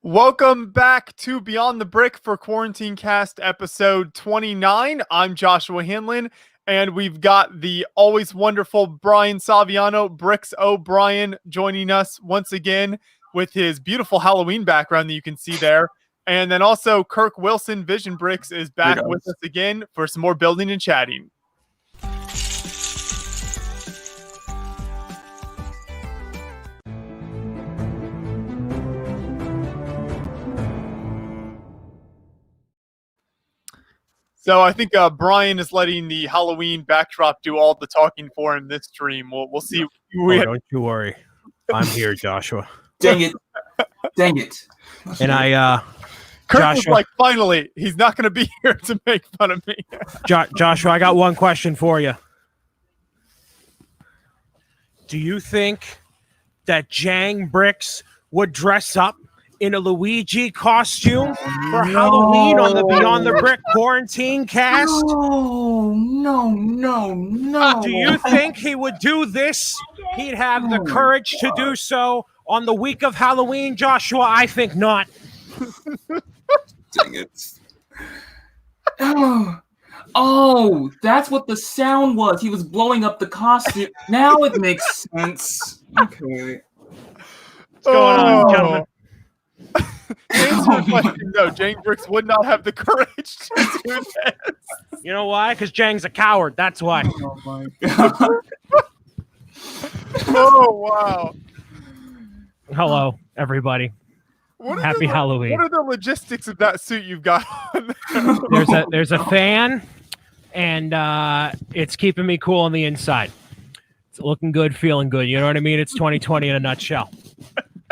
Welcome back to Beyond the Brick for Quarantine Cast episode 29. I'm Joshua Hanlon, and we've got the always wonderful Brian Saviano, Bricks O'Brien, joining us once again with his beautiful Halloween background that you can see there. And then also Kirk Wilson, Vision Bricks, is back with us again for some more building and chatting. So I think Brian is letting the Halloween backdrop do all the talking for him this stream. We'll see. Don't you worry. I'm here, Joshua. Dang it. Dang it. And Kirk Joshua, was like, finally, he's not going to be here to make fun of me. Joshua, I got one question for you. Do you think that Jang Bricks would dress up in a Luigi costume for Halloween on the Beyond the Brick quarantine cast? No. Do you think he would do this? He'd have the courage to do so on the week of Halloween, Joshua? I think not. Dang it. Oh, that's what the sound was. He was blowing up the costume. Now it makes sense. Okay. What's going on, gentlemen? Answer the question, no, Jang Bricks would not have the courage to do this. You know why? Because Jang's a coward. That's why. Oh my god. Oh, wow. Hello, everybody. Happy Halloween. What are the logistics of that suit you've got on there? There's a fan, and it's keeping me cool on the inside. It's looking good, feeling good. You know what I mean? It's 2020 in a nutshell.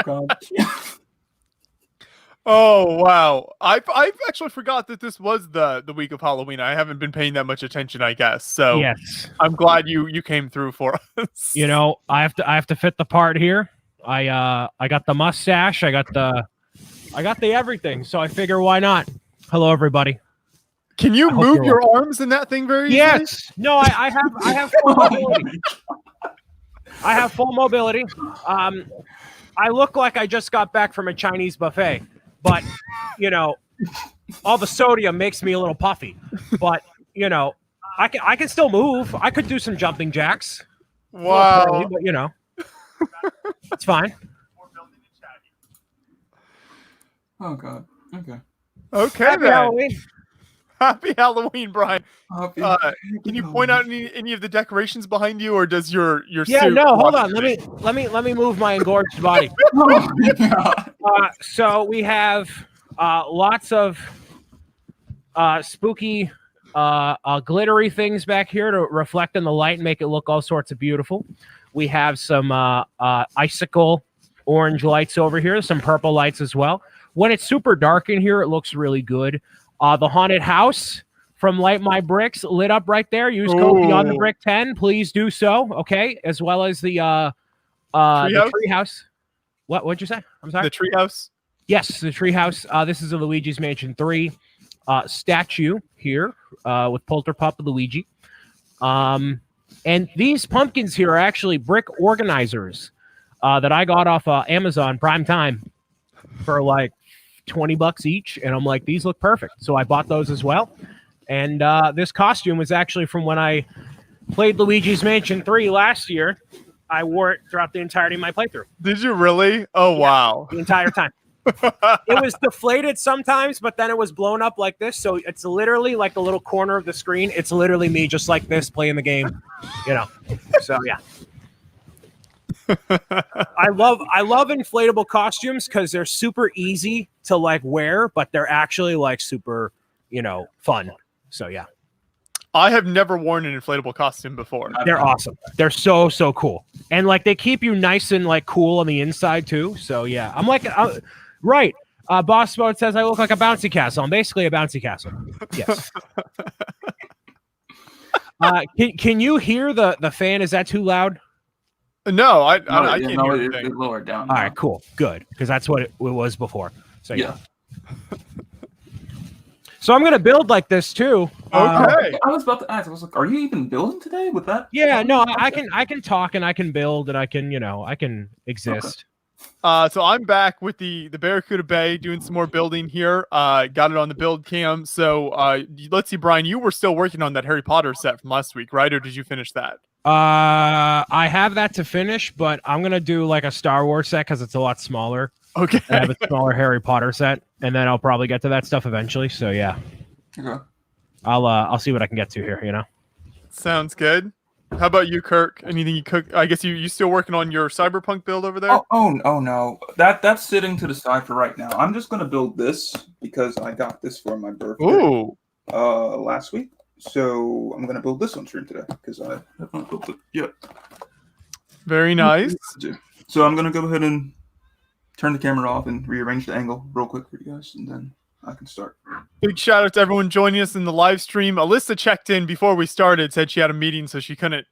God. Oh, wow. I've actually forgot that this was the week of Halloween. I haven't been paying that much attention, I guess. So yes, I'm glad you came through for us. You know, I have to fit the part here. I got the mustache. I got the everything. So I figure, why not? Hello, everybody. Can you move your arms in that thing very easily? Yes. No, I have full mobility. I have full mobility. I look like I just got back from a Chinese buffet, but you know, all the sodium makes me a little puffy. But you know, I can still move. I could do some jumping jacks. Wow. Early, but you know, it's fine. Oh god. Okay. Okay. Happy then. Halloween. Happy Halloween, Brian. Happy Can you point out any of the decorations behind you, or does your Yeah, suit? no, hold on. Let me move my engorged body. Oh my god. So we have lots of spooky glittery things back here to reflect in the light and make it look all sorts of beautiful. We have some icicle orange lights over here, some purple lights as well. When it's super dark in here, it looks really good. The haunted house from Light My Bricks lit up right there. Use code Beyond the Brick 10. Please do so. Okay, as well as the treehouse. What'd you say? I'm sorry. The treehouse. Yes, the treehouse. This is a Luigi's Mansion 3 statue here with Polterpup Luigi. And these pumpkins here are actually brick organizers that I got off Amazon Prime Time for like $20 each, and I'm like, these look perfect. So I bought those as well. And this costume was actually from when I played Luigi's Mansion 3 last year. I wore it throughout the entirety of my playthrough. Did you really? Oh, yeah, wow. The entire time. It was deflated sometimes, but then it was blown up like this. So it's literally like the little corner of the screen. It's literally me just like this playing the game, you know. So yeah. I love inflatable costumes because they're super easy to like wear, but they're actually like super, you know, fun. So yeah. I have never worn an inflatable costume before. They're awesome. They're so cool. And like they keep you nice and like cool on the inside too. So yeah. I'm like right. Boss Mode says I look like a bouncy castle. I'm basically a bouncy castle. Yes. Can you hear the fan? Is that too loud? No, I can't hear anything. It lowered down. All right, cool. Good. Because that's what it was before. So yeah. So I'm going to build like this too. Okay. I was about to ask. I was like, "Are you even building today with that?" Yeah. No, I can talk and I can build and I can, you know, I can exist. Okay. So I'm back with the Barracuda Bay doing some more building here. Got it on the build cam. So let's see, Brian, you were still working on that Harry Potter set from last week, right? Or did you finish that? I have that to finish, but I'm gonna do like a Star Wars set because it's a lot smaller. Okay. I have a smaller Harry Potter set, and then I'll probably get to that stuff eventually. So yeah, Okay. I'll see what I can get to here. You know. Sounds good. How about you, Kirk? Anything you cook? I guess you still working on your cyberpunk build over there? Oh no. That's sitting to the side for right now. I'm just gonna build this because I got this for my birthday. Ooh. Last week. So I'm gonna build this on stream today because I haven't built it yet. Very nice. So I'm gonna go ahead and turn the camera off and rearrange the angle real quick for you guys, and then I can start. Big shout out to everyone joining us in the live stream. Alyssa checked in before we started, said she had a meeting, so she couldn't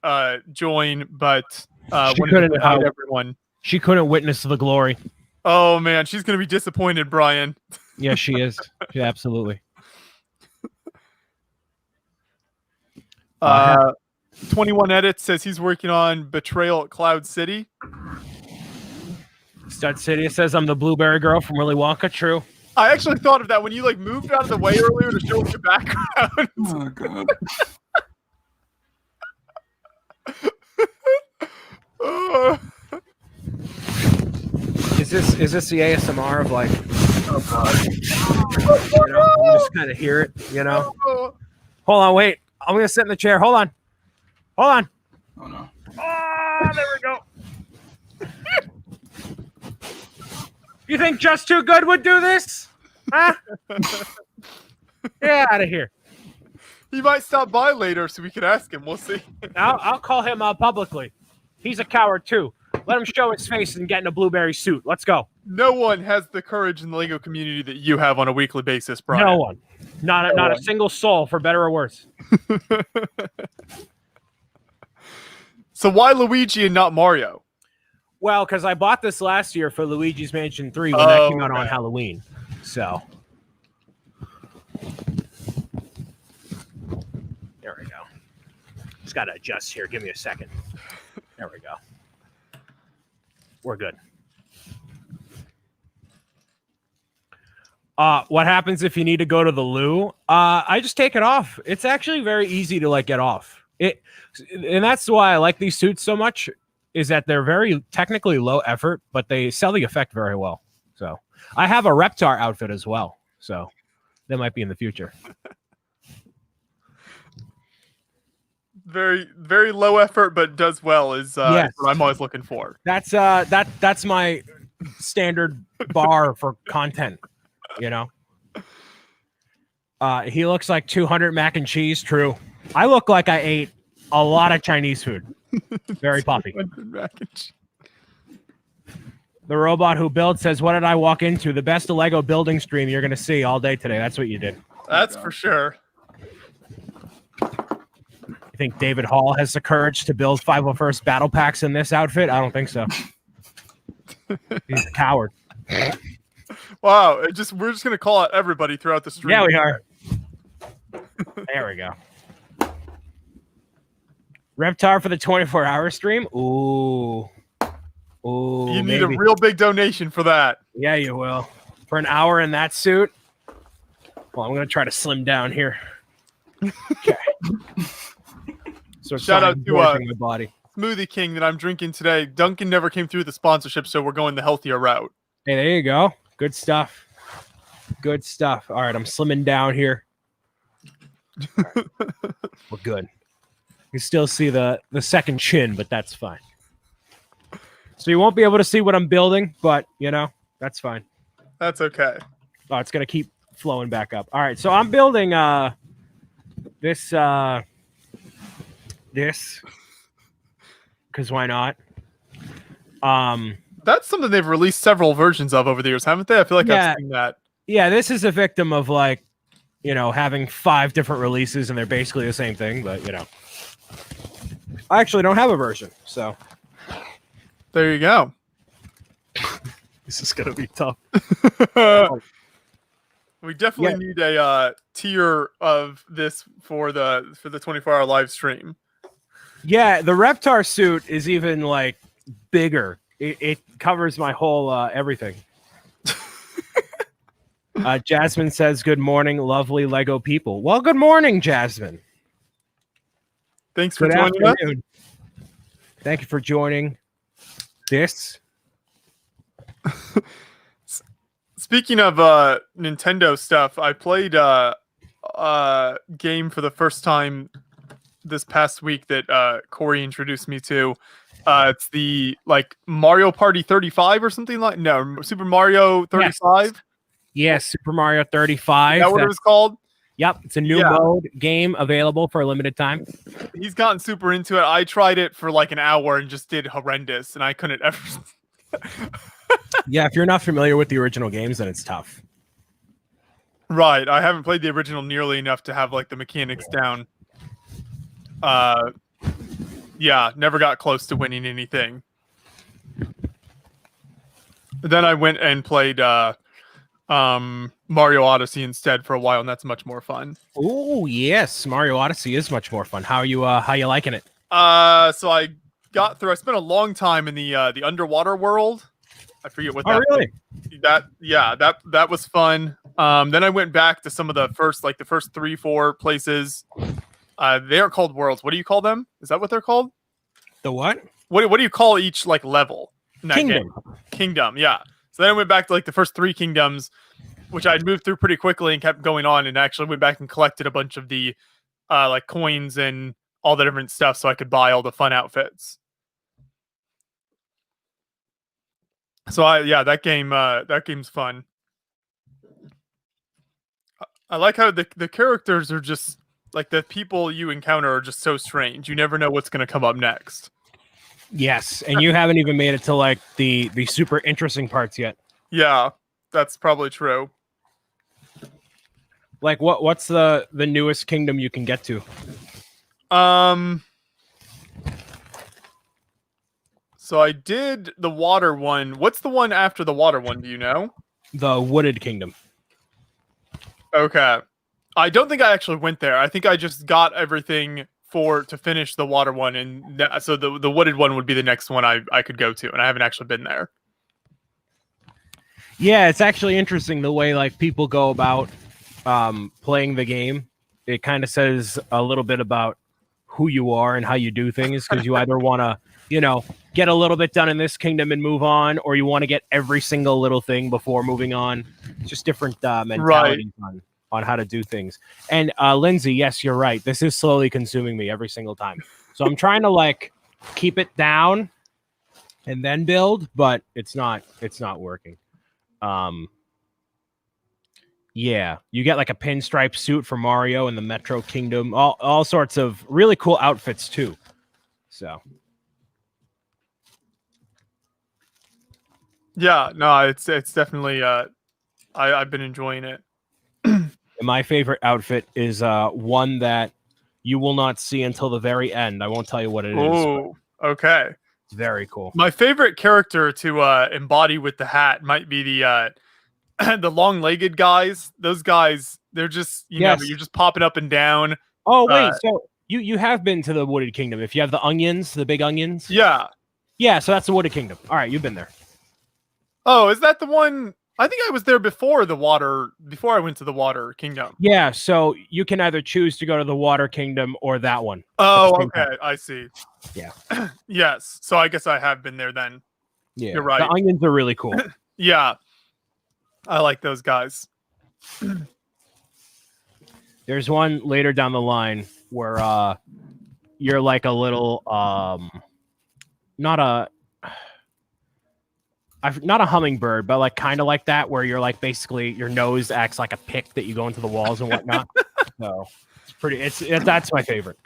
join, but She wanted couldn't, to invite everyone. She couldn't witness the glory. Oh man, she's gonna be disappointed, Brian. Yeah, she is. Yeah, absolutely. 21 Edits says he's working on Betrayal at Cloud City. Stud City says I'm the blueberry girl from Willy Wonka. True. I actually thought of that when you like moved out of the way earlier to show us your background. Oh god. Is this the ASMR of like? Oh god. You know, you just kind of hear it. You know. Hold on, wait. I'm gonna sit in the chair. Hold on. Oh no. Oh, there we go. You think Just Too Good would do this? Huh? Get out of here. He might stop by later so we can ask him. We'll see. I'll call him out publicly. He's a coward too. Let him show his face and get in a blueberry suit. Let's go. No one has the courage in the Lego community that you have on a weekly basis, Brian. No one. Not a single soul, for better or worse. So why Luigi and not Mario? Well, because I bought this last year for Luigi's Mansion 3 when that came out on Halloween. So there we go. Just got to adjust here. Give me a second. There we go. We're good. What happens if you need to go to the loo? I just take it off. It's actually very easy to like get off it. And that's why I like these suits so much, is that they're very technically low effort, but they sell the effect very well. So I have a Reptar outfit as well. So that might be in the future. Very, very low effort, but does well is Yes. what I'm always looking for. That's my standard bar for content, you know. He looks like 200 mac and cheese. True. I look like I ate a lot of Chinese food. Very puffy. The robot who builds says, "What did I walk into? The best Lego building stream you're going to see all day today." That's what you did. That's for sure. You think David Hall has the courage to build 501st battle packs in this outfit? I don't think so. He's a coward. Wow, we're just gonna call out everybody throughout the stream. Yeah, we are. There we go. Reptar for the 24-hour stream. Ooh. You need a real big donation for that. Yeah, you will. For an hour in that suit. Well, I'm gonna try to slim down here. Okay. So shout out to my body. Smoothie King that I'm drinking today. Duncan never came through with the sponsorship, so we're going the healthier route. Hey, there you go. Good stuff. Good stuff. All right, I'm slimming down here. Right. We're good. You still see the second chin, but that's fine. So you won't be able to see what I'm building, but you know, that's fine. That's okay. Oh, it's gonna keep flowing back up. All right, so I'm building this because why not? That's something they've released several versions of over the years, haven't they? I feel like I've seen that. Yeah, this is a victim of like, you know, having 5 different releases and they're basically the same thing, but you know. I actually don't have a version, so there you go. This is gonna be tough. We definitely need a tier of this for the 24-hour live stream. Yeah, the Reptar suit is even like bigger It covers my whole everything. Jasmine says, "Good morning, lovely Lego people." Well, good morning, Jasmine. Thanks for Good joining us. afternoon. Thank you for joining this. Speaking of Nintendo stuff, I played a game for the first time this past week that Corey introduced me to. It's the like Mario Party 35 or something like Super Mario 35. Yes, Super Mario 35. Is that what it was called? Yep, it's a new mode game available for a limited time. He's gotten super into it. I tried it for like an hour and just did horrendous, and I couldn't ever. Yeah, if you're not familiar with the original games, then it's tough. Right, I haven't played the original nearly enough to have like the mechanics down. Yeah, never got close to winning anything. Then I went and played Mario Odyssey instead for a while, and that's much more fun. Oh yes, Mario Odyssey is much more fun. How you liking it? So I got through. I spent a long time in the underwater world. I forget what that. Oh really? That was fun. Then I went back to some of the first 3-4 places. They are called worlds. What do you call them? Is that what they're called? The what? What do you call each like level in that Kingdom. game? Kingdom, yeah. So then I went back to like the first 3 kingdoms, which I'd moved through pretty quickly and kept going on, and actually went back and collected a bunch of the like coins and all the different stuff so I could buy all the fun outfits. So that game's fun. I like how the characters are just like the people you encounter are just so strange. You never know what's going to come up next. Yes, and you haven't even made it to like the super interesting parts yet. Yeah, that's probably true. Like what's the newest kingdom you can get to? So I did the water one. What's the one after the water one? Do you know? The Wooded Kingdom. Okay. I don't think I actually went there. I think I just got everything to finish the water one, and so the wooded one would be the next one I could go to, and I haven't actually been there. Yeah, it's actually interesting the way like people go about playing the game. It kind of says a little bit about who you are and how you do things, because you either want to, get a little bit done in this kingdom and move on, or you want to get every single little thing before moving on. It's just different mentalities on how to do things. And Lindsay, yes, you're right. This is slowly consuming me every single time. So I'm trying to like keep it down and then build, but it's not working. Yeah, you get like a pinstripe suit for Mario in the Metro Kingdom, all sorts of really cool outfits too. So yeah, no, it's definitely I've been enjoying it. My favorite outfit is one that you will not see until the very end. I won't tell you what it is. Oh, okay. It's very cool. My favorite character to embody with the hat might be the the long-legged guys. Those guys, they're just know, you're just popping up and down. Oh wait, so you have been to the Wooded Kingdom. If you have the onions, the big onions. Yeah. Yeah, so that's the Wooded Kingdom. All right, you've been there. Oh, is that the one? I think I was there before I went to the Water Kingdom. Yeah, so you can either choose to go to the Water Kingdom or that one. Oh, okay. I see. Yeah. Yes. So I guess I have been there then. Yeah. You're right. The onions are really cool. Yeah. I like those guys. There's one later down the line where you're like a little not a hummingbird, but like kind of like that, where you're like basically your nose acts like a pick that you go into the walls and whatnot. So it's pretty. That's my favorite.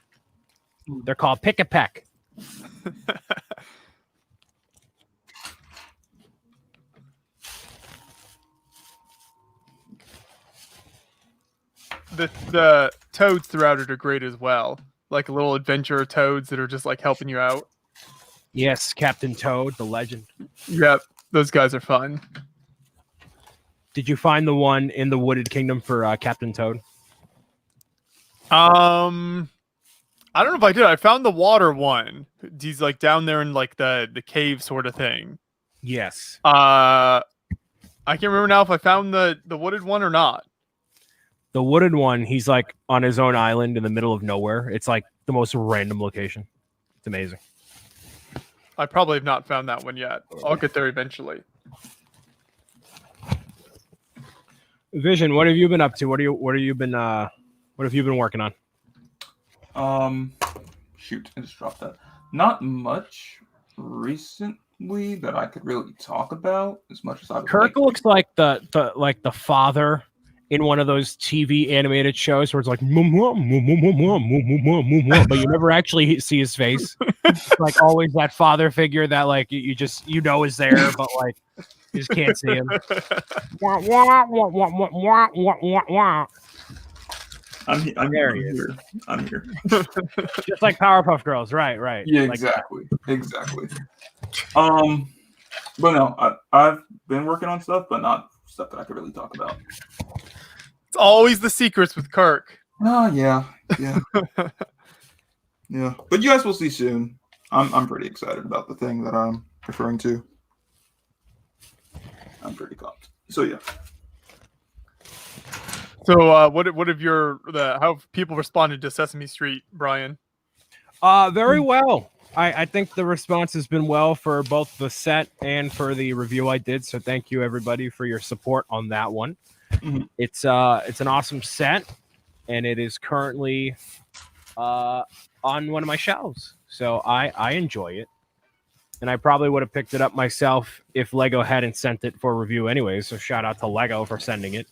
They're called Pick a Peck. The toads throughout it are great as well. Like little adventure toads that are just like helping you out. Yes, Captain Toad, the legend. Yep. Those guys are fun. Did you find the one in the Wooded Kingdom for Captain Toad? I I don't know if I did. I found the water one. He's like down there in like the cave sort of thing. Yes. I can't remember now if I found the wooded one or not. The wooded one, he's like on his own island in the middle of nowhere. It's like the most random location. It's amazing. I probably have not found that one yet. I'll get there eventually. Vision, what have you been up to? What have you been working on? Shoot, I just dropped that. Not much recently that I could really talk about as much as I would Kirk like. looks like the father in one of those TV animated shows where it's like, but you never actually see his face. It's like always that father figure that like you know is there, but like you just can't see him. I'm There he is. here. I'm here. Just like Powerpuff Girls, right. Yeah, Like, exactly. But no, I've been working on stuff, but not stuff that I could really talk about. It's always the secrets with Kirk. Oh yeah. Yeah. But you guys will see soon. I'm pretty excited about the thing that I'm referring to. I'm pretty pumped. So yeah. So what have how have people responded to Sesame Street, Brian? very well. I think the response has been well for both the set and for the review I did. So thank you everybody for your support on that one. Mm-hmm. It's an awesome set, and it is currently on one of my shelves. So I enjoy it, and I probably would have picked it up myself if Lego hadn't sent it for review anyway. So shout out to Lego for sending it.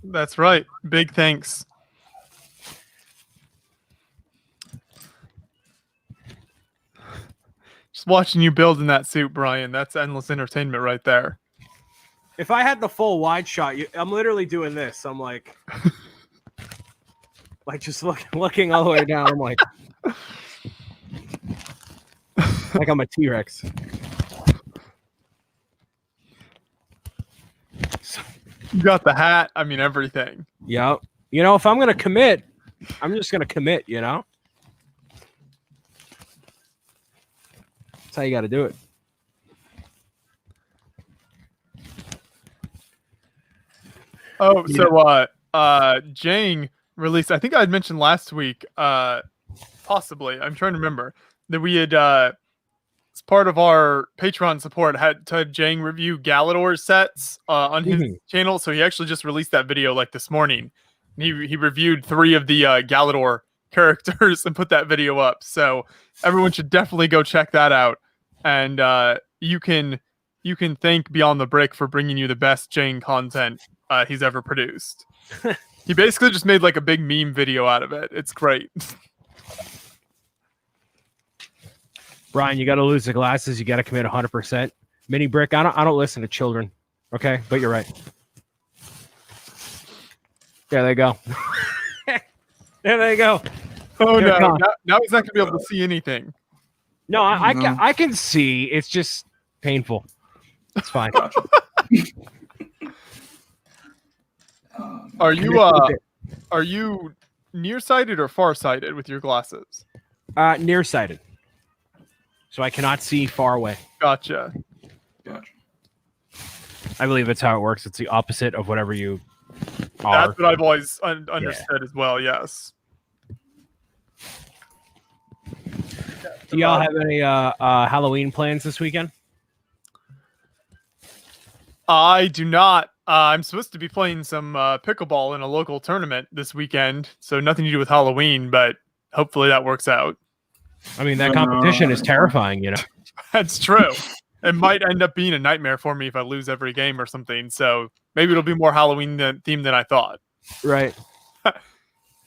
That's right. Big thanks. Just watching you build in that suit, Brian. That's endless entertainment right there. If I had the full wide shot, I'm literally doing this. I'm like just looking all the way down. I'm like I'm a T-Rex. You got the hat. I mean, everything. Yeah. You know, if I'm going to commit, I'm just going to commit, you know? That's how you got to do it. Oh, so Jang released, I think I had mentioned last week, possibly, I'm trying to remember, that we had, as part of our Patreon support, had to Jang review Galador sets on his channel. So he actually just released that video like this morning. He reviewed 3 of the Galador characters and put that video up. So everyone should definitely go check that out. And you can thank Beyond the Brick for bringing you the best Jang content he's ever produced. He basically just made like a big meme video out of it. It's great. Brian, you got to lose the glasses. You got to commit 100%. Mini Brick, I don't listen to children. Okay, but you're right. There they go. There they go. Oh no! Now he's not gonna be able to see anything. No, I can see. It's just painful. It's fine. Are you nearsighted or farsighted with your glasses? Nearsighted. So I cannot see far away. Gotcha. I believe that's how it works. It's the opposite of whatever you are. That's what I've always understood as well, yes. Do y'all have any Halloween plans this weekend? I do not. I'm supposed to be playing some pickleball in a local tournament this weekend, so nothing to do with Halloween, but hopefully that works out. I mean, that competition is terrifying, you know? That's true. It might end up being a nightmare for me if I lose every game or something, so maybe it'll be more Halloween themed than I thought. Right.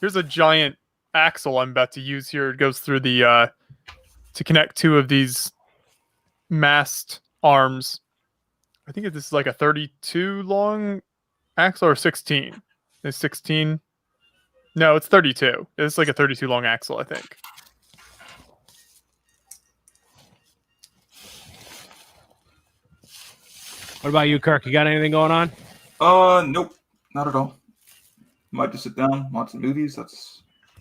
Here's a giant axle I'm about to use here. It goes through the to connect 2 of these mast arms. I think this is like a 32 long axle or 16. It's 16. No, it's 32. It's like a 32 long axle, I think. What about you, Kirk? You got anything going on? Nope, not at all. Might just sit down, watch some movies. That's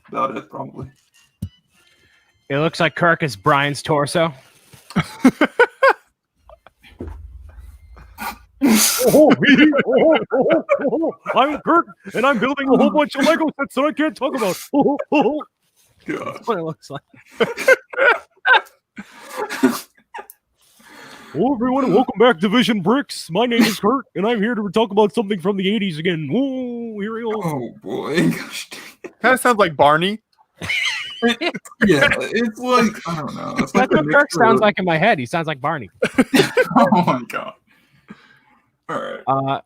about it, probably. It looks like Kirk is Brian's torso. I'm Kirk, and I'm building a whole bunch of Lego sets that I can't talk about. That's what it looks like. Hello, everyone, and welcome back to Vision Bricks. My name is Kurt, and I'm here to talk about something from the 80s again. Ooh, here we go. Oh, boy. Gosh. Kind of sounds like Barney. Yeah, it's like, I don't know. It's like That's what Kirk sounds like in my head. He sounds like Barney. Oh, my God. All right.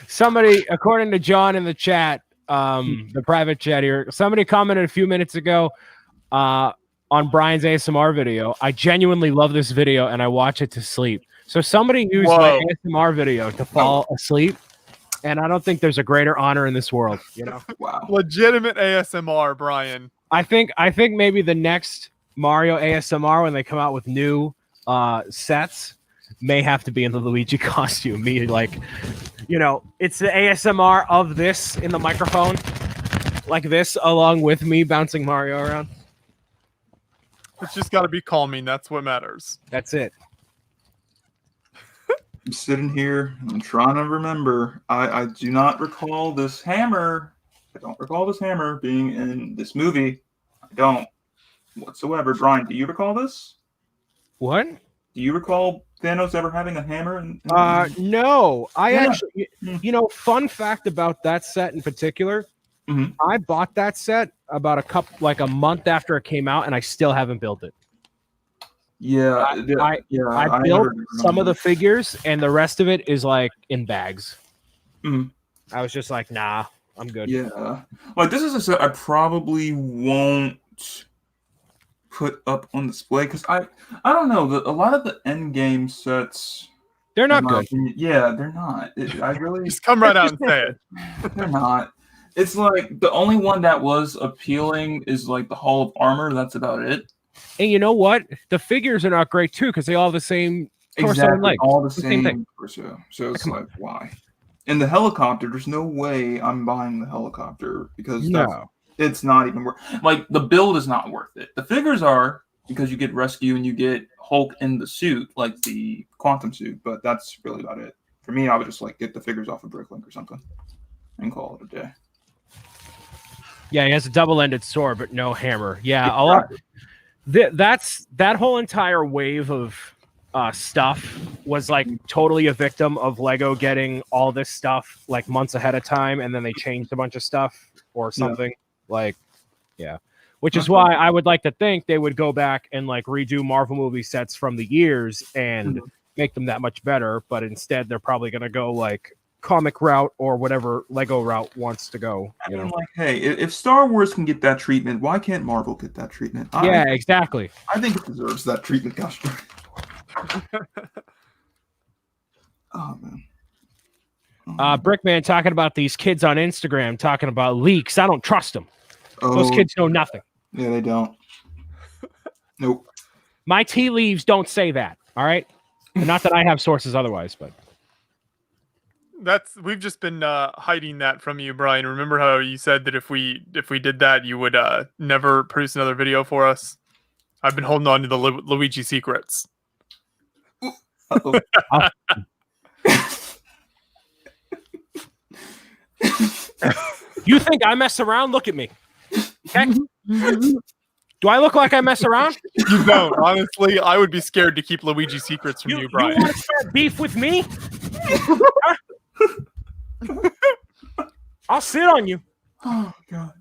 Somebody, according to John in the chat, the private chat here, somebody commented a few minutes ago on Brian's ASMR video. I genuinely love this video and I watch it to sleep. So somebody used my ASMR video to fall asleep, and I don't think there's a greater honor in this world. You know, Wow. Legitimate ASMR, Brian. I think maybe the next Mario ASMR, when they come out with new sets, may have to be in the Luigi costume. Me, like, you know, it's the ASMR of this in the microphone, like this, along with me bouncing Mario around. It's just got to be calming. That's what matters. That's it. I'm sitting here. I'm trying to remember. I do not recall this hammer. I don't recall this hammer being in this movie. I don't whatsoever. Brian, do you recall this? What? Do you recall Thanos ever having a hammer? No. I Yeah. actually, you know, fun fact about that set in particular, Mhm. I bought that set about a month after it came out, and I still haven't built it. Yeah. I built some of the figures, and the rest of it is like in bags. Mhm. I was just like, nah, I'm good. Yeah. Like, this is a set I probably won't put up on display because I don't know. A lot of the end game sets, They're not in my good. opinion, yeah, they're not. I really Just come right out and say it. they're not. It's like the only one that was appealing is like the Hall of Armor. That's about it. And you know what? The figures are not great too because they all have the same torso and legs. All the Same same thing. torso. So it's like, why? And the helicopter, there's no way I'm buying the helicopter because it's not even worth. Like, the build is not worth it. The figures are, because you get Rescue and you get Hulk in the suit, like the Quantum suit, but that's really about it. For me, I would just like get the figures off of Bricklink or something and call it a day. Yeah, he has a double-ended sword, but no hammer. Yeah, a lot. That whole entire wave of stuff was like totally a victim of Lego getting all this stuff like months ahead of time, and then they changed a bunch of stuff or something. Which is why I would like to think they would go back and like redo Marvel movie sets from the years and make them that much better. But instead, they're probably going to go like comic route or whatever Lego route wants to go. I mean, like, hey, if Star Wars can get that treatment, why can't Marvel get that treatment? Yeah, exactly. I think it deserves that treatment, gosh. Oh, man. Brickman talking about these kids on Instagram talking about leaks. I don't trust them. Those kids know nothing. Yeah, they don't. Nope. My tea leaves don't say that. All right. Not that I have sources otherwise, but We've just been hiding that from you, Brian. Remember how you said that if we did that, you would never produce another video for us? I've been holding on to the Luigi secrets. You think I mess around? Look at me. Okay? Do I look like I mess around? You don't. Honestly, I would be scared to keep Luigi secrets from you, Brian. You want to start beef with me? I'll sit on you. Oh, God.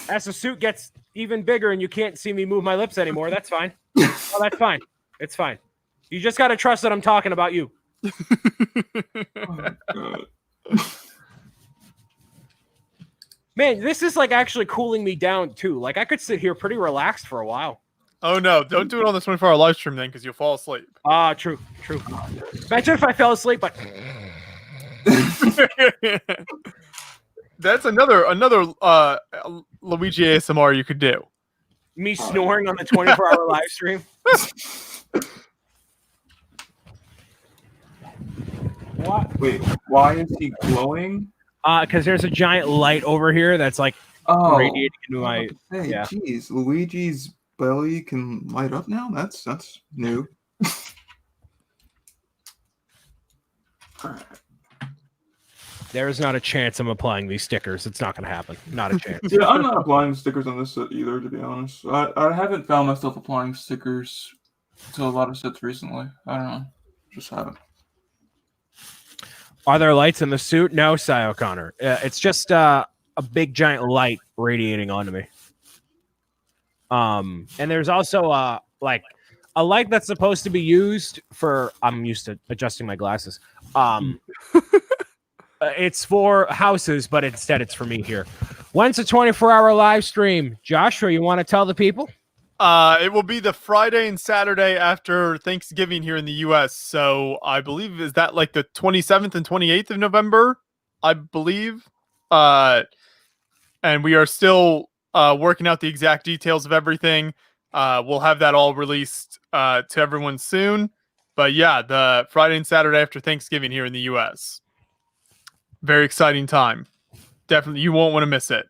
As the suit gets even bigger and you can't see me move my lips anymore, that's fine. Oh, that's fine. It's fine. You just got to trust that I'm talking about you. Oh, God. Man, this is like actually cooling me down too. Like I could sit here pretty relaxed for a while. Oh no, don't do it on the 24-hour live stream then, because you'll fall asleep. True. Imagine if I fell asleep, but that's another Luigi ASMR you could do. Me snoring on the 24-hour live stream. What? Wait, why is he glowing? Because there's a giant light over here that's like radiating into my. Hey, yeah. geez, Luigi's belly can light up now. That's new. There is not a chance I'm applying these stickers. It's not going to happen. Not a chance. Yeah, I'm not applying stickers on this set either, to be honest. I haven't found myself applying stickers to a lot of sets recently. I don't know. Just haven't. Are there lights in the suit? No, Cy O'Connor. It's just a big giant light radiating onto me. And there's also a light that's supposed to be used for. I'm used to adjusting my glasses. It's for houses, but instead it's for me here. When's the 24-hour live stream? Joshua, you want to tell the people? It will be the Friday and Saturday after Thanksgiving here in the U.S. So I believe, is that like the 27th and 28th of November? I believe. And we are still working out the exact details of everything. We'll have that all released to everyone soon. But yeah, the Friday and Saturday after Thanksgiving here in the U.S. Very exciting time. Definitely, you won't want to miss it.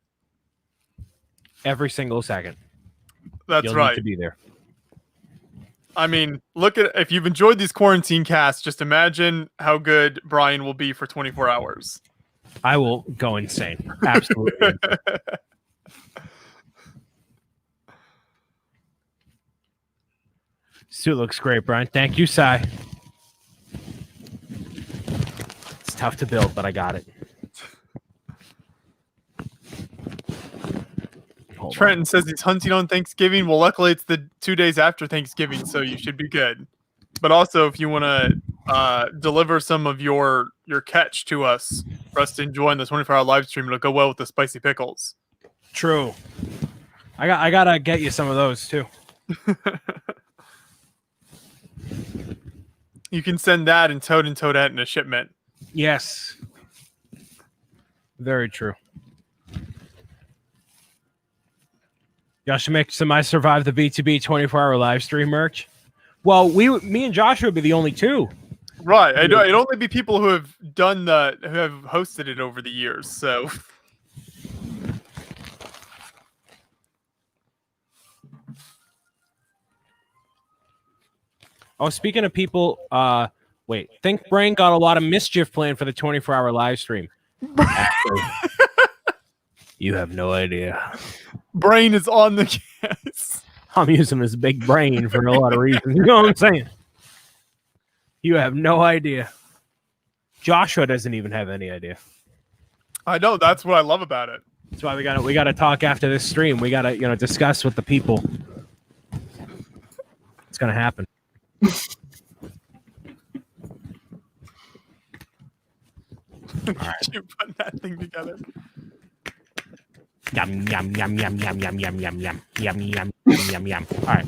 Every single second. That's You'll right. Need to be there. I mean, look at if you've enjoyed these quarantine casts, just imagine how good Brian will be for 24 hours. I will go insane. Absolutely. Suit looks great, Brian. Thank you, Cy. It's tough to build, but I got it. Trenton says he's hunting on Thanksgiving. Well, luckily it's the 2 days after Thanksgiving, so you should be good. But also, if you want to deliver some of your catch to us for us to enjoy in the 24-hour live stream, it'll go well with the spicy pickles. True. I gotta get you some of those too. You can send that and Toad and Toadette in a shipment. Yes. Very true. Y'all should make some I Survived the B2B 24-hour live stream merch. Well, me and Joshua would be the only two. Right. It'd only be people who have who have hosted it over the years. So. Oh, speaking of people, wait, Think Brain got a lot of mischief planned for the 24-hour live stream. Actually, you have no idea. Brain is on the case. I'm using this big brain for a lot of reasons. You know what I'm saying? You have no idea. Joshua doesn't even have any idea. I know. That's what I love about it. That's why we gotta talk after this stream. We gotta discuss with the people. It's gonna happen. You put that thing together. Yum yum yum yum yum yum yum yum yum yum yum yum yum. All right.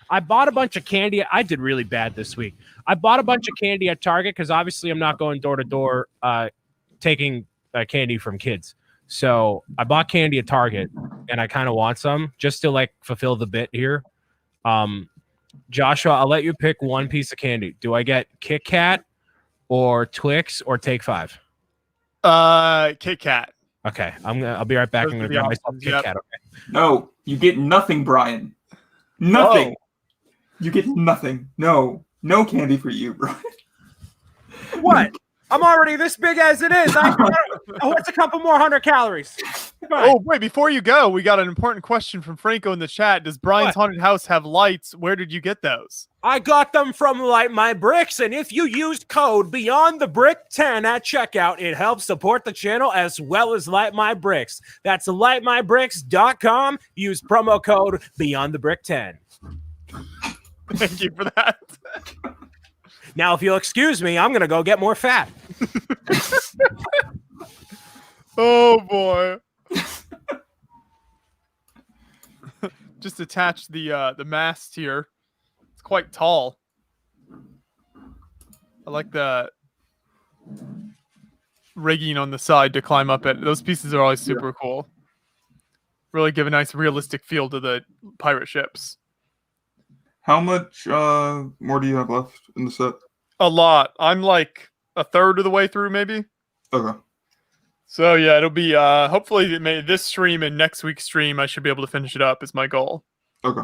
I bought a bunch of candy. I did really bad this week. I bought a bunch of candy at Target because obviously I'm not going door to door taking candy from kids. So I bought candy at Target and I kind of want some just to fulfill the bit here. Joshua, I'll let you pick one piece of candy. Do I get Kit Kat or Twix or Take 5? Kit Kat. Okay, I'll be right back. I'm gonna grab myself Kit Kat. Okay. No, you get nothing, Brian. Nothing. Whoa. You get nothing. No candy for you, Brian. What? I'm already this big as it is. What's a couple more 100 calories? Oh, wait, before you go, we got an important question from Franco in the chat. Does Brian's haunted house have lights? Where did you get those? I got them from Light My Bricks, and if you use code Beyond the Brick 10 at checkout, it helps support the channel as well as Light My Bricks. That's lightmybricks.com. Use promo code Beyond the Brick 10. Thank you for that. Now, if you'll excuse me, I'm going to go get more fat. Oh, boy. Just attach the mast here. It's quite tall. I like the rigging on the side to climb up it. Those pieces are always super cool. Really give a nice realistic feel to the pirate ships. How much more do you have left in the set? A lot. I'm like a third of the way through, maybe. Okay. So yeah, it'll be hopefully this stream and next week's stream I should be able to finish it up is my goal. Okay.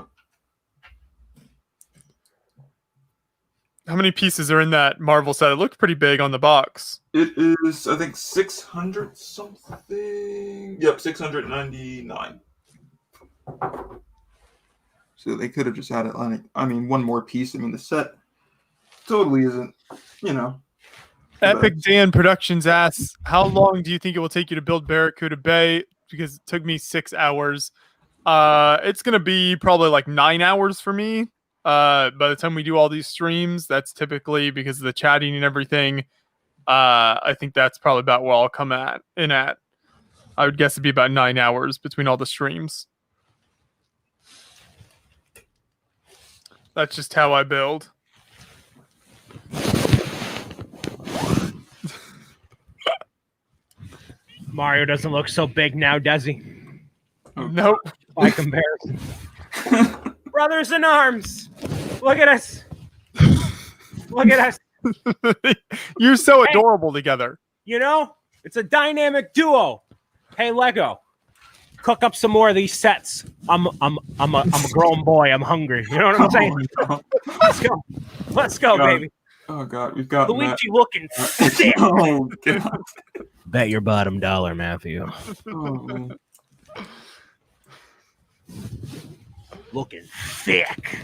How many pieces are in that Marvel set? It looked pretty big on the box. It is, I think, 600 something. Yep, 699. So they could have just added, one more piece. I mean, the set totally isn't, Epic Dan Productions asks, how long do you think it will take you to build Barracuda Bay? Because it took me 6 hours. It's going to be probably like 9 hours for me. By the time we do all these streams, that's typically because of the chatting and everything. I think that's probably about where I'll come in at. I would guess it'd be about 9 hours between all the streams. That's just how I build. Mario doesn't look so big now, does he? Nope. By comparison. Brothers in arms. Look at us. Look at us. You're so adorable together. You know, it's a dynamic duo. Hey, Lego, cook up some more of these sets. I'm a grown boy. I'm hungry. You know what I'm saying? No. Let's go, God. baby. Oh God, we've got Luigi looking sick. Oh God. Bet your bottom dollar, Matthew. Oh, Looking thick.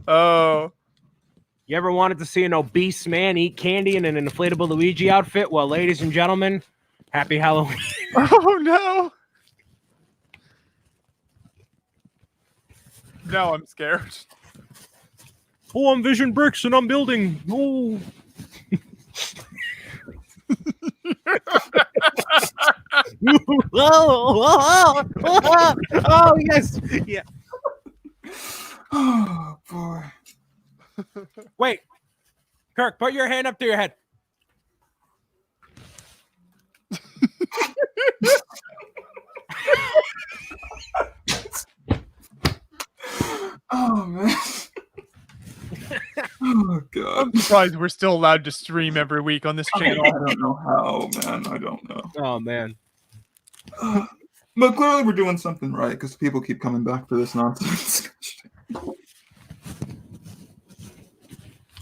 Oh. You ever wanted to see an obese man eat candy in an inflatable Luigi outfit? Well, ladies and gentlemen, happy Halloween. Oh no. Now I'm scared. Oh, I'm Vision Bricks and I'm building. Oh. Oh, yes. Yeah. oh boy. Wait. Kirk, put your hand up to your head. Oh man. Oh God. I'm surprised we're still allowed to stream every week on this channel. I don't know how, man. I don't know. Oh, man. But clearly we're doing something right because people keep coming back for this nonsense.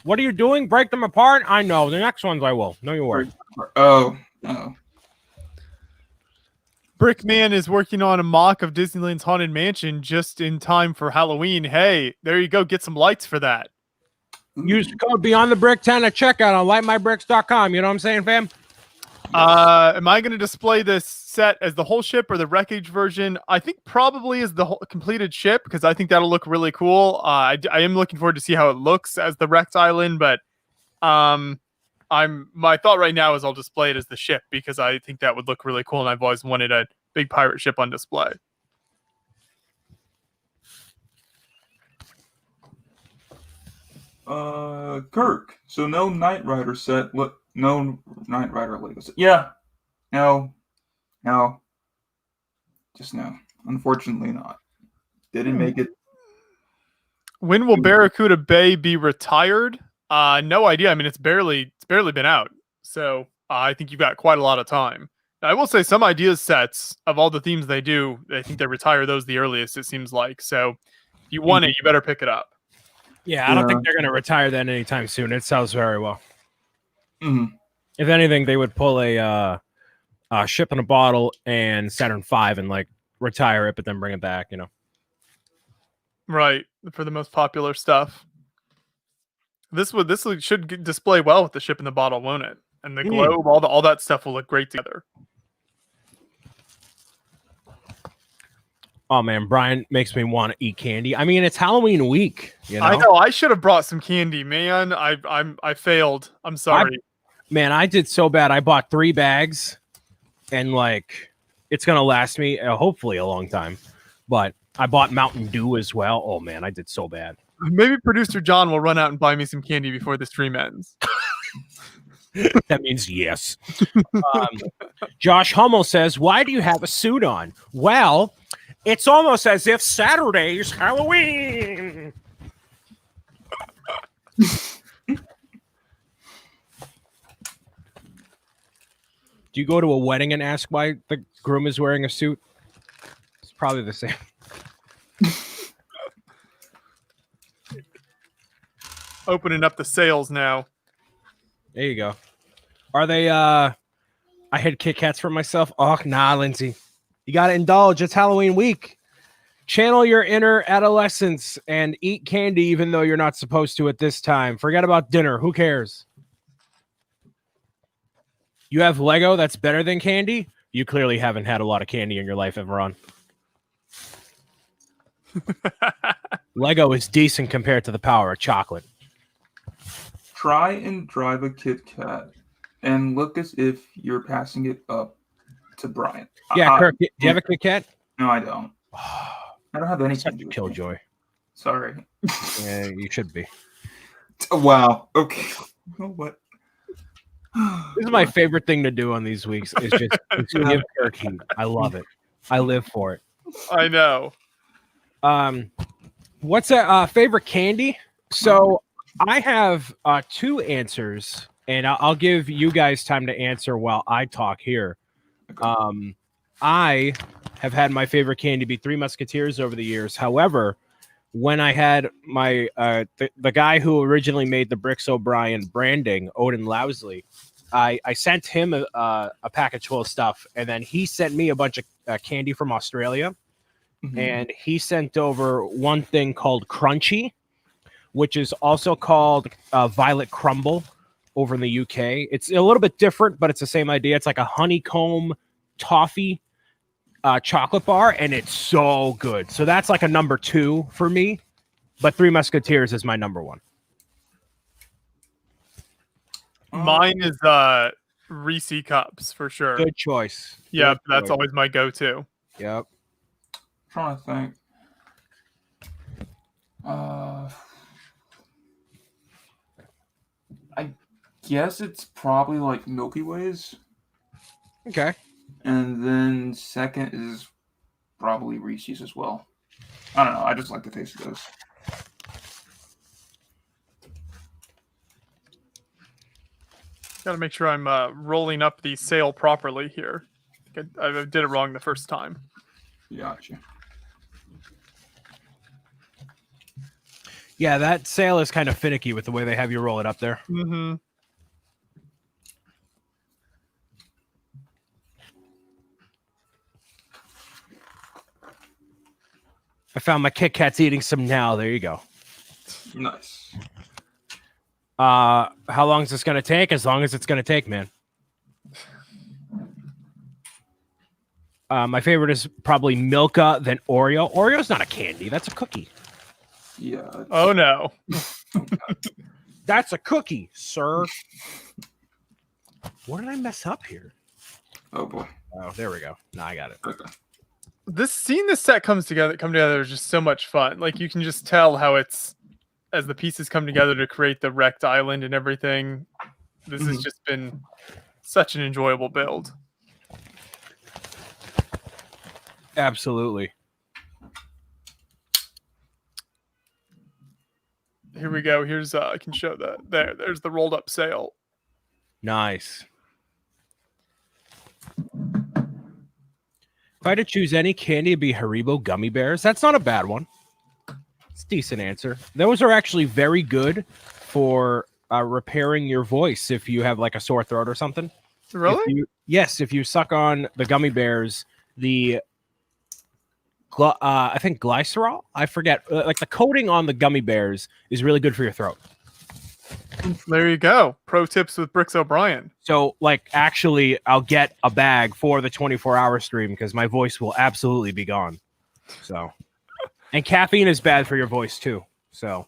What are you doing? Break them apart? I know. The next ones I will. No, you won't. Oh. Brickman is working on a mock of Disneyland's Haunted Mansion just in time for Halloween. Hey, there you go. Get some lights for that. Use the code Beyond the Brick 10 at checkout on lightmybricks.com. You know what I'm saying, fam? Am I going to display this set as the whole ship or the wreckage version? I think probably as the whole completed ship because I think that'll look really cool. I am looking forward to see how it looks as the wrecked island, but my thought right now is I'll display it as the ship because I think that would look really cool, and I've always wanted a big pirate ship on display. Kirk. So no Knight Rider set. Look, no Knight Rider Lego set. Yeah. No. Just no. Unfortunately not. Didn't make it. When will Barracuda Bay be retired? No idea. I mean, it's barely been out. So I think you've got quite a lot of time. I will say some ideas sets of all the themes they do, I think they retire those the earliest, it seems like. So if you want it, you better pick it up. Yeah, I don't think they're going to retire that anytime soon. It sells very well. Mm-hmm. If anything, they would pull a Ship in a Bottle and Saturn V and like retire it, but then bring it back, you know. Right, for the most popular stuff. This should display well with the Ship in the Bottle, won't it? And the globe, all that stuff will look great together. Oh man, Brian makes me want to eat candy. I mean, it's Halloween week. You know? I know. I should have brought some candy, man. I failed. I'm sorry. I did so bad. I bought 3 bags, and like, it's gonna last me hopefully a long time. But I bought Mountain Dew as well. Oh man, I did so bad. Maybe producer John will run out and buy me some candy before the stream ends. That means yes. Josh Hummel says, "Why do you have a suit on?" Well, it's almost as if Saturday's Halloween. Do you go to a wedding and ask why the groom is wearing a suit? It's probably the same. Opening up the sales now. There you go. Are they I had Kit Kats for myself. Oh, nah, Lindsay. You gotta indulge. It's Halloween week. Channel your inner adolescence and eat candy even though you're not supposed to at this time. Forget about dinner. Who cares? You have Lego that's better than candy? You clearly haven't had a lot of candy in your life, Everon. Lego is decent compared to the power of chocolate. Try and drive a Kit Kat and look as if you're passing it up to Brian. Yeah, Kirk, do you have a Kit Kat? No, I don't. I don't have anything to do with Killjoy. Sorry. Yeah, you should be. Wow. Okay. You know what? This is my favorite thing to do on these weeks. Is just give Kirk heat. I love it. I live for it. I know. What's a favorite candy? So I have two answers, and I'll give you guys time to answer while I talk here. I have had my favorite candy be Three Musketeers over the years. However, when I had my the guy who originally made the Bricks O'Brien branding, Odin Lousley, I sent him a package full of stuff, and then he sent me a bunch of candy from Australia. Mm-hmm. And he sent over one thing called Crunchy, which is also called Violet Crumble over in the UK. It's a little bit different, but it's the same idea. It's like a honeycomb toffee chocolate bar, and it's so good. So that's like a number 2 for me, but Three Musketeers is my number 1. Mine is Reese Cups for sure. Good choice. Yeah, that's always my go-to. Yep. Trying to think. I guess it's probably like Milky Ways. Okay. And then second is probably Reese's as well. I don't know. I just like the taste of those. Got to make sure I'm rolling up the sale properly here. I did it wrong the first time. Gotcha. Yeah, that sale is kind of finicky with the way they have you roll it up there. Mm-hmm. I found my Kit Kats eating some now. There you go. Nice. How long is this going to take? As long as it's going to take, man. My favorite is probably Milka, then Oreo. Oreo's not a candy. That's a cookie. Yeah. Oh, no. That's a cookie, sir. What did I mess up here? Oh, boy. Oh, there we go. No, I got it. Okay. This set come together is just so much fun. Like, you can just tell how it's, as the pieces come together to create the wrecked island and everything, this has just been such an enjoyable build. Absolutely. Here we go. Here's I can show that. There's the rolled up sail. Nice. If I had to choose any candy, it'd be Haribo gummy bears. That's not a bad one. It's a decent answer. Those are actually very good for repairing your voice if you have like a sore throat or something. Really? If you suck on the gummy bears, I think glycerol. I forget. Like the coating on the gummy bears is really good for your throat. There you go. Pro tips with Bricks O'Brien. So, like, actually, I'll get a bag for the 24-hour stream because my voice will absolutely be gone. So, and caffeine is bad for your voice too. So,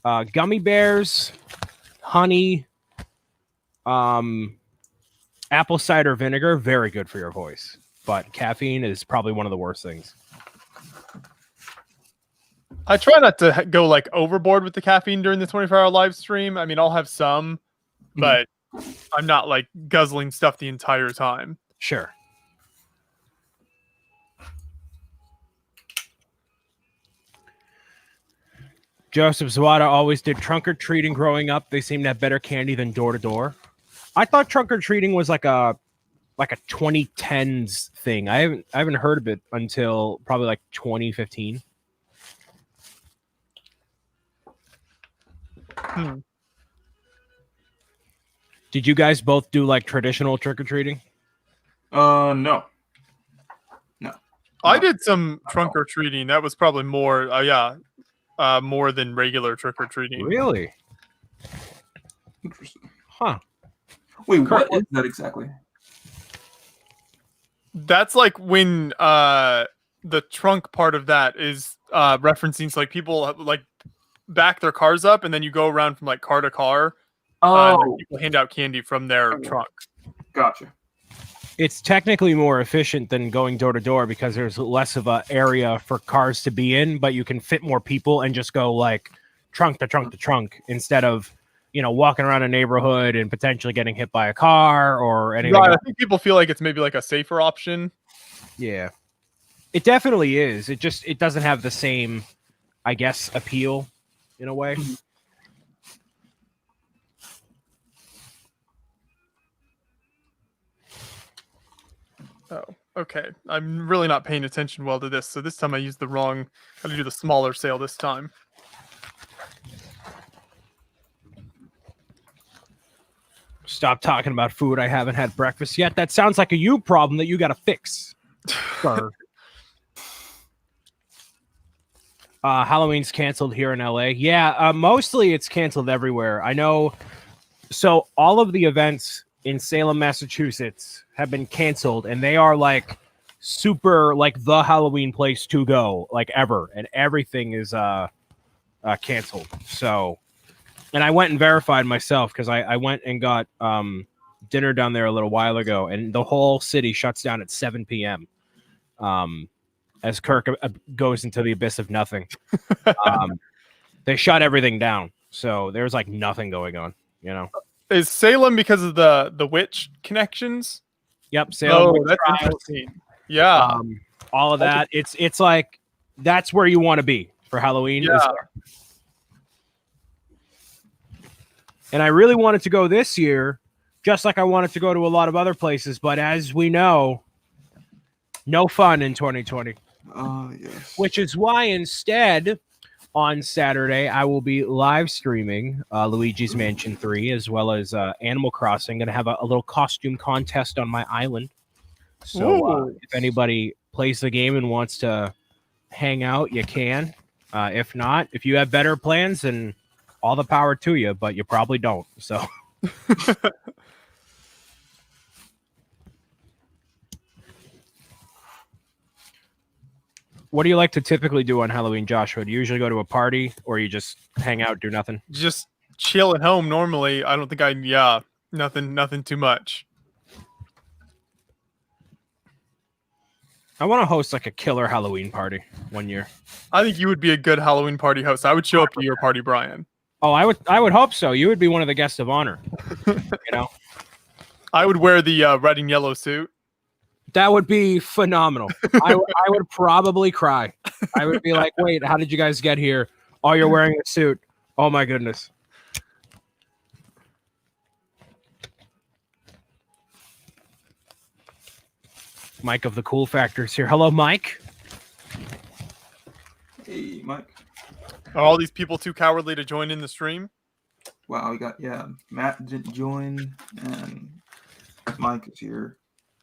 gummy bears, honey, apple cider vinegar, very good for your voice. But caffeine is probably one of the worst things. I try not to go like overboard with the caffeine during the 24-hour live stream. I mean, I'll have some, but I'm not like guzzling stuff the entire time. Sure. Joseph Zawada always did trunk or treating growing up. They seem to have better candy than door to door. I thought trunk or treating was like a 2010s thing. I haven't heard of it until probably like 2015. Did you guys both do like traditional trick or treating? No. I did some trunk or treating. That was probably more, more than regular trick or treating. Really? Interesting. Huh. Wait, what is that exactly? That's like when the trunk part of that is referencing like people like back their cars up, and then you go around from like car to car. And people hand out candy from their trunk. Gotcha. It's technically more efficient than going door to door because there's less of an area for cars to be in, but you can fit more people and just go like trunk to trunk to trunk instead of, walking around a neighborhood and potentially getting hit by a car or anything. Right, I think people feel like it's maybe like a safer option. Yeah, it definitely is. It doesn't have the same, I guess, appeal in a way. Oh, okay. I'm really not paying attention well to this, so this time I used the wrong. How to do the smaller sale this time. Stop talking about food. I haven't had breakfast yet. That sounds like a you problem that you got to fix. Halloween's canceled here in LA. Yeah, mostly it's canceled everywhere. I know. So all of the events in Salem, Massachusetts have been canceled, and they are like super like the Halloween place to go like ever, and everything is canceled. So, and I went and verified myself because I went and got dinner down there a little while ago, and the whole city shuts down at 7 p.m. As Kirk goes into the abyss of nothing. They shut everything down, so there's like nothing going on. Is Salem because of the witch connections? Yep, Salem. Oh, that's interesting. Yeah, all of that. It's like that's where you want to be for Halloween. Yeah. And I really wanted to go this year, just like I wanted to go to a lot of other places. But as we know, no fun in 2020. Yes. Which is why instead, on Saturday, I will be live streaming Luigi's Mansion 3 as well as Animal Crossing. Going to have a little costume contest on my island. So if anybody plays the game and wants to hang out, you can. If not, if you have better plans, then all the power to you, but you probably don't. So. What do you like to typically do on Halloween, Joshua? Do you usually go to a party or you just hang out, do nothing? Just chill at home normally. I don't think nothing too much. I want to host like a killer Halloween party one year. I think you would be a good Halloween party host. I would show up to your party, Brian. Oh, I would hope so. You would be one of the guests of honor. I would wear the red and yellow suit. That would be phenomenal. I would probably cry. I would be like, wait, how did you guys get here? Oh, you're wearing a suit. Oh, my goodness. Mike of the Cool Factors here. Hello, Mike. Hey, Mike. Are all these people too cowardly to join in the stream? Wow, we got, Matt didn't join, and Mike is here.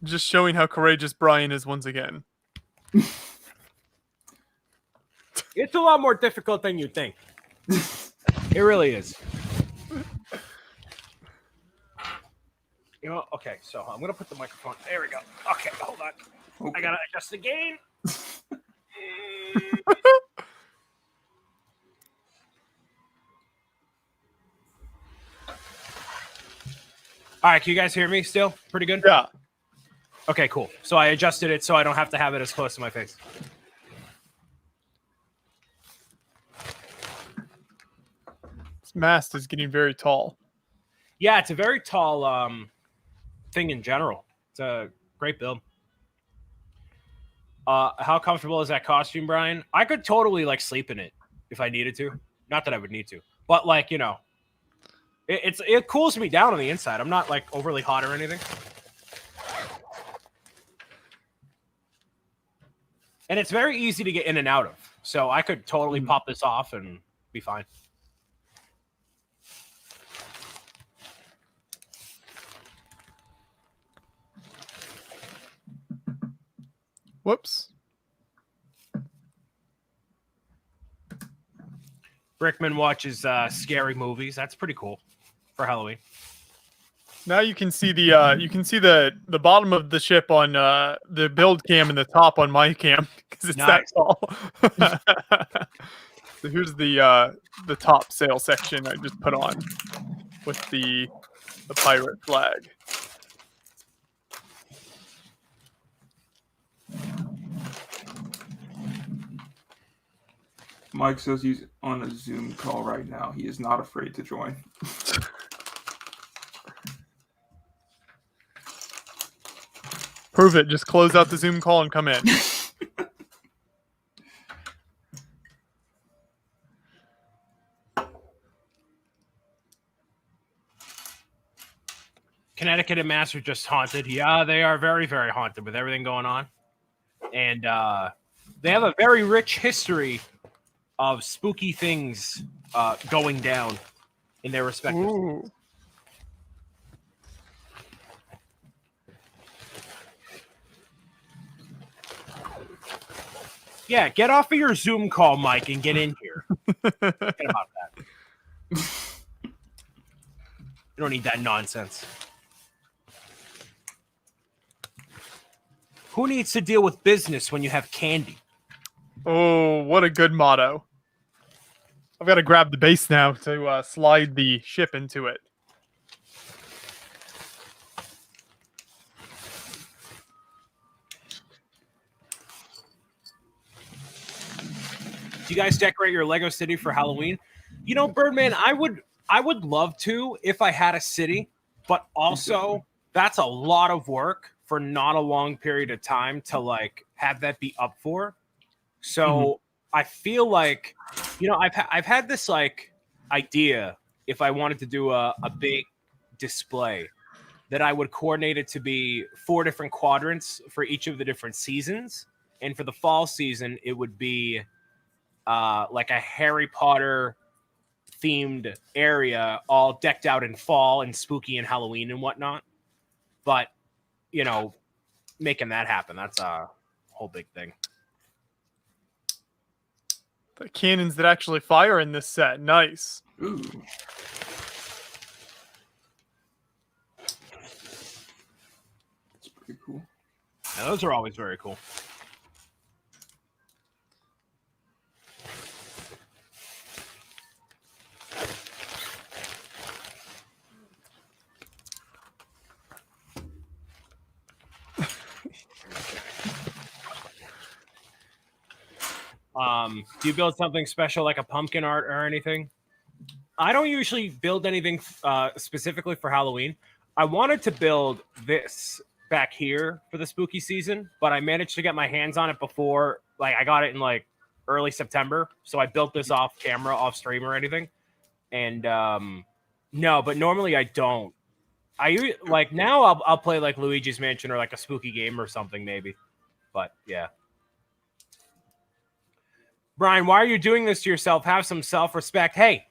Just showing how courageous Brian is once again. It's a lot more difficult than you think. It really is. Okay, so I'm going to put the microphone. There we go. Okay, hold on. Okay. I got to adjust the gain. All right, can you guys hear me still? Pretty good? Yeah. Okay, cool. So I adjusted it so I don't have to have it as close to my face. This mast is getting very tall. Yeah, it's a very tall thing in general. It's a great build. How comfortable is that costume, Brian? I could totally sleep in it if I needed to. Not that I would need to, but It cools me down on the inside. I'm not like overly hot or anything. And it's very easy to get in and out of. So I could totally pop this off and be fine. Whoops. Brickman watches scary movies. That's pretty cool for Halloween. Now you can see the bottom of the ship on the build cam and the top on my cam because it's Nice. that tall. So here's the top sail section I just put on with the pirate flag. Mike says he's on a Zoom call right now. He is not afraid to join. Prove it. Just close out the Zoom call and come in. Connecticut and Mass are just haunted. Yeah, they are very, very haunted with everything going on. And they have a very rich history of spooky things going down in their respective cities. Yeah, get off of your Zoom call, Mike, and get in here. Forget about that. You don't need that nonsense. Who needs to deal with business when you have candy? Oh, what a good motto. I've got to grab the base now to slide the ship into it. Do you guys decorate your Lego city for Halloween? You know, Birdman, I would love to if I had a city, but also that's a lot of work for not a long period of time to like have that be up for. So I feel like, you know, I've had this like idea if I wanted to do a big display that I would coordinate it to be 4 different quadrants for each of the different seasons. And for the fall season, it would be like a Harry Potter themed area all decked out in fall and spooky and Halloween and whatnot. But, you know, making that happen, that's a whole big thing. The cannons that actually fire in this set. Nice. Ooh. That's pretty cool. Yeah, those are always very cool. Do you build something special like a pumpkin art or anything? I don't usually build anything specifically for Halloween. I wanted to build this back here for the spooky season, but I managed to get my hands on it before. Like I got it in like early September, so I built this off camera, off stream or anything. And no, but normally I don't. I like now I'll play like Luigi's Mansion or like a spooky game or something maybe. But yeah. Brian, why are you doing this to yourself? Have some self-respect. Hey,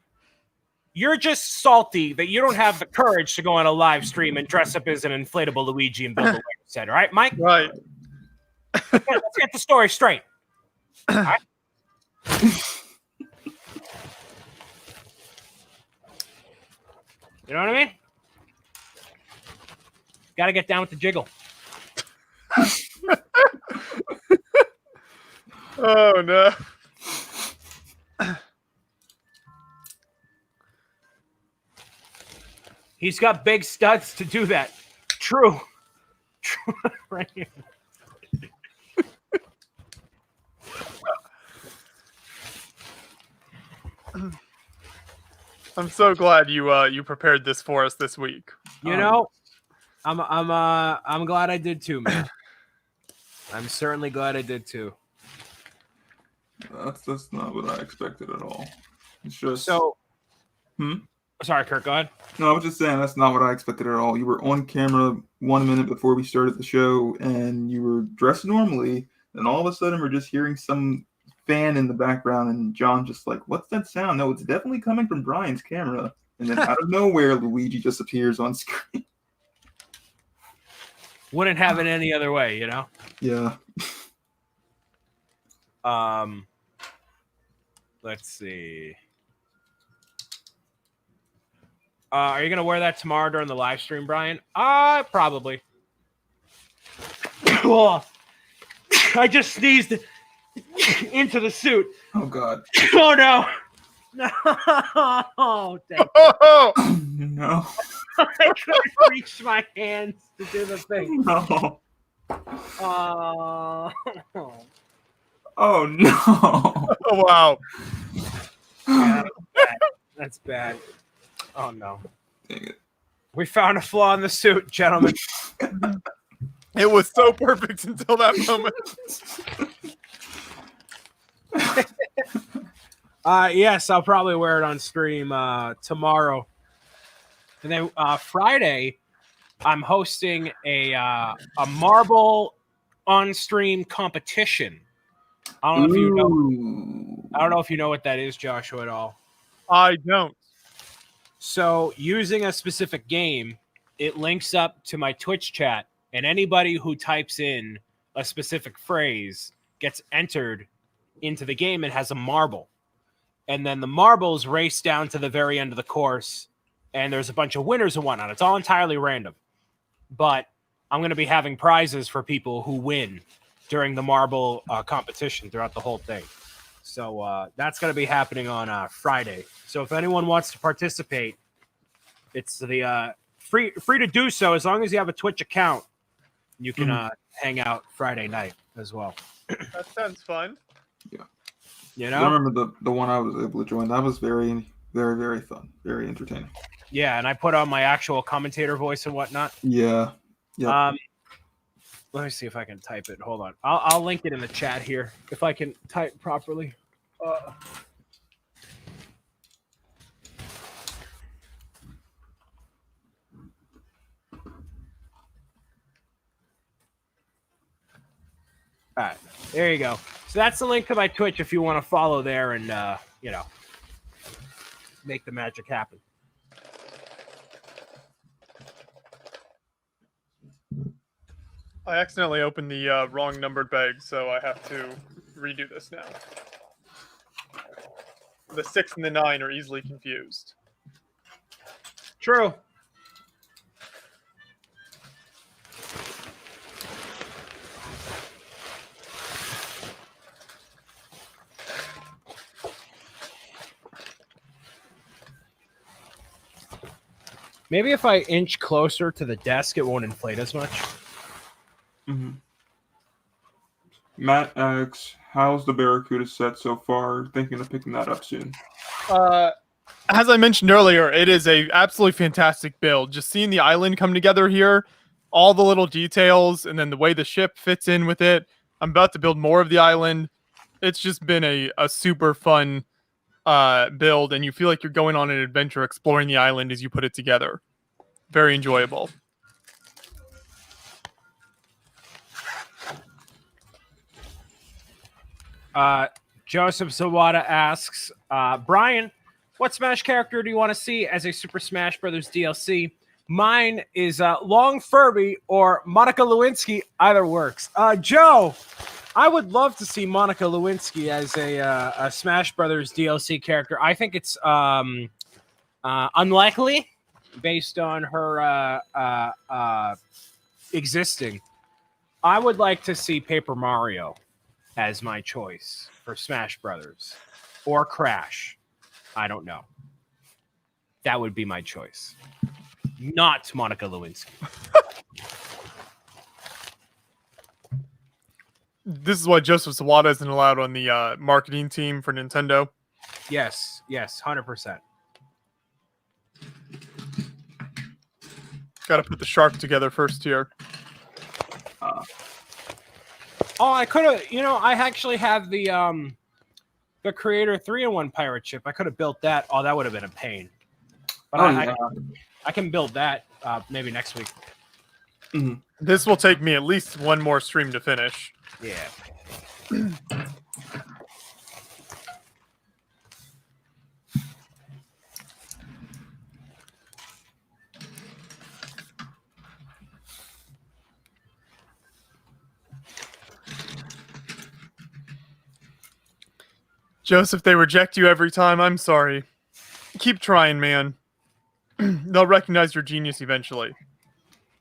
you're just salty that you don't have the courage to go on a live stream and dress up as an inflatable Luigi and build a Lego set. All right, Mike? Right. Let's get the story straight. All right? You know what I mean? Got to get down with the jiggle. Oh, no. He's got big studs to do that. True. True. Right here. I'm so glad you prepared this for us this week. You know, I'm glad I did too, man. I'm certainly glad I did too. That's not what I expected at all. It's just So Sorry, Kurt, go ahead. No, I was just saying that's not what I expected at all. You were on camera 1 minute before we started the show, and you were dressed normally, and all of a sudden we're just hearing some fan in the background, and John just like, what's that sound? No, it's definitely coming from Brian's camera. And then out of nowhere, Luigi just appears on screen. Wouldn't have it any other way, you know? Yeah. Let's see. Are you going to wear that tomorrow during the live stream, Brian? Probably. Oh, I just sneezed into the suit. Oh, God. Oh, no. No. Thank Oh, No. I couldn't reach my hands to do the thing. No. Oh. Oh, no. oh wow. Yeah, that's bad. Oh, no. Dang it. We found a flaw in the suit, gentlemen. It was so perfect until that moment. Yes, I'll probably wear it on stream tomorrow. And then Friday, I'm hosting a marble on-stream competition. I don't know if you know what that is, Joshua, at all. I don't. So using a specific game, it links up to my Twitch chat, and anybody who types in a specific phrase gets entered into the game and has a marble. And then the marbles race down to the very end of the course, and there's a bunch of winners and whatnot. It's all entirely random. But I'm going to be having prizes for people who win during the marble competition throughout the whole thing. So that's going to be happening on Friday. So if anyone wants to participate, it's the free to do so as long as you have a Twitch account. You can hang out Friday night as well. That sounds fun. Yeah. You know? I remember the one I was able to join. That was very, very, very fun. Very entertaining. Yeah, and I put on my actual commentator voice and whatnot. Yeah. Yeah. Let me see if I can type it. Hold on. I'll link it in the chat here if I can type properly. All right, there you go. So that's the link to my Twitch if you want to follow there and make the magic happen. I accidentally opened the wrong numbered bag, so I have to redo this now. The 6 and the 9 are easily confused. True. Maybe if I inch closer to the desk, it won't inflate as much. Mm-hmm. Matt asks, how's the Barracuda set so far? Thinking of picking that up soon. As I mentioned earlier, it is a absolutely fantastic build. Just seeing the island come together here, all the little details, and then the way the ship fits in with it. I'm about to build more of the island. It's just been a super fun build, and you feel like you're going on an adventure exploring the island as you put it together. Very enjoyable. Joseph Zawada asks, Brian, what Smash character do you want to see as a Super Smash Brothers DLC? Mine is Long Furby or Monica Lewinsky. Either works. Joe, I would love to see Monica Lewinsky as a Smash Brothers DLC character. I think it's unlikely based on her existing. I would like to see Paper Mario as my choice for Smash Brothers or Crash. I don't know. That would be my choice. Not Monica Lewinsky. This is why Joseph Sawada isn't allowed on the marketing team for Nintendo. Yes, 100%. Got to put the shark together first here. I could have, I actually have the Creator 3-in-1 pirate ship. I could have built that. Oh, that would have been a pain. But I can build that maybe next week. Mm-hmm. This will take me at least one more stream to finish. Yeah. Joseph, they reject you every time. I'm sorry. Keep trying, man. They'll recognize your genius eventually.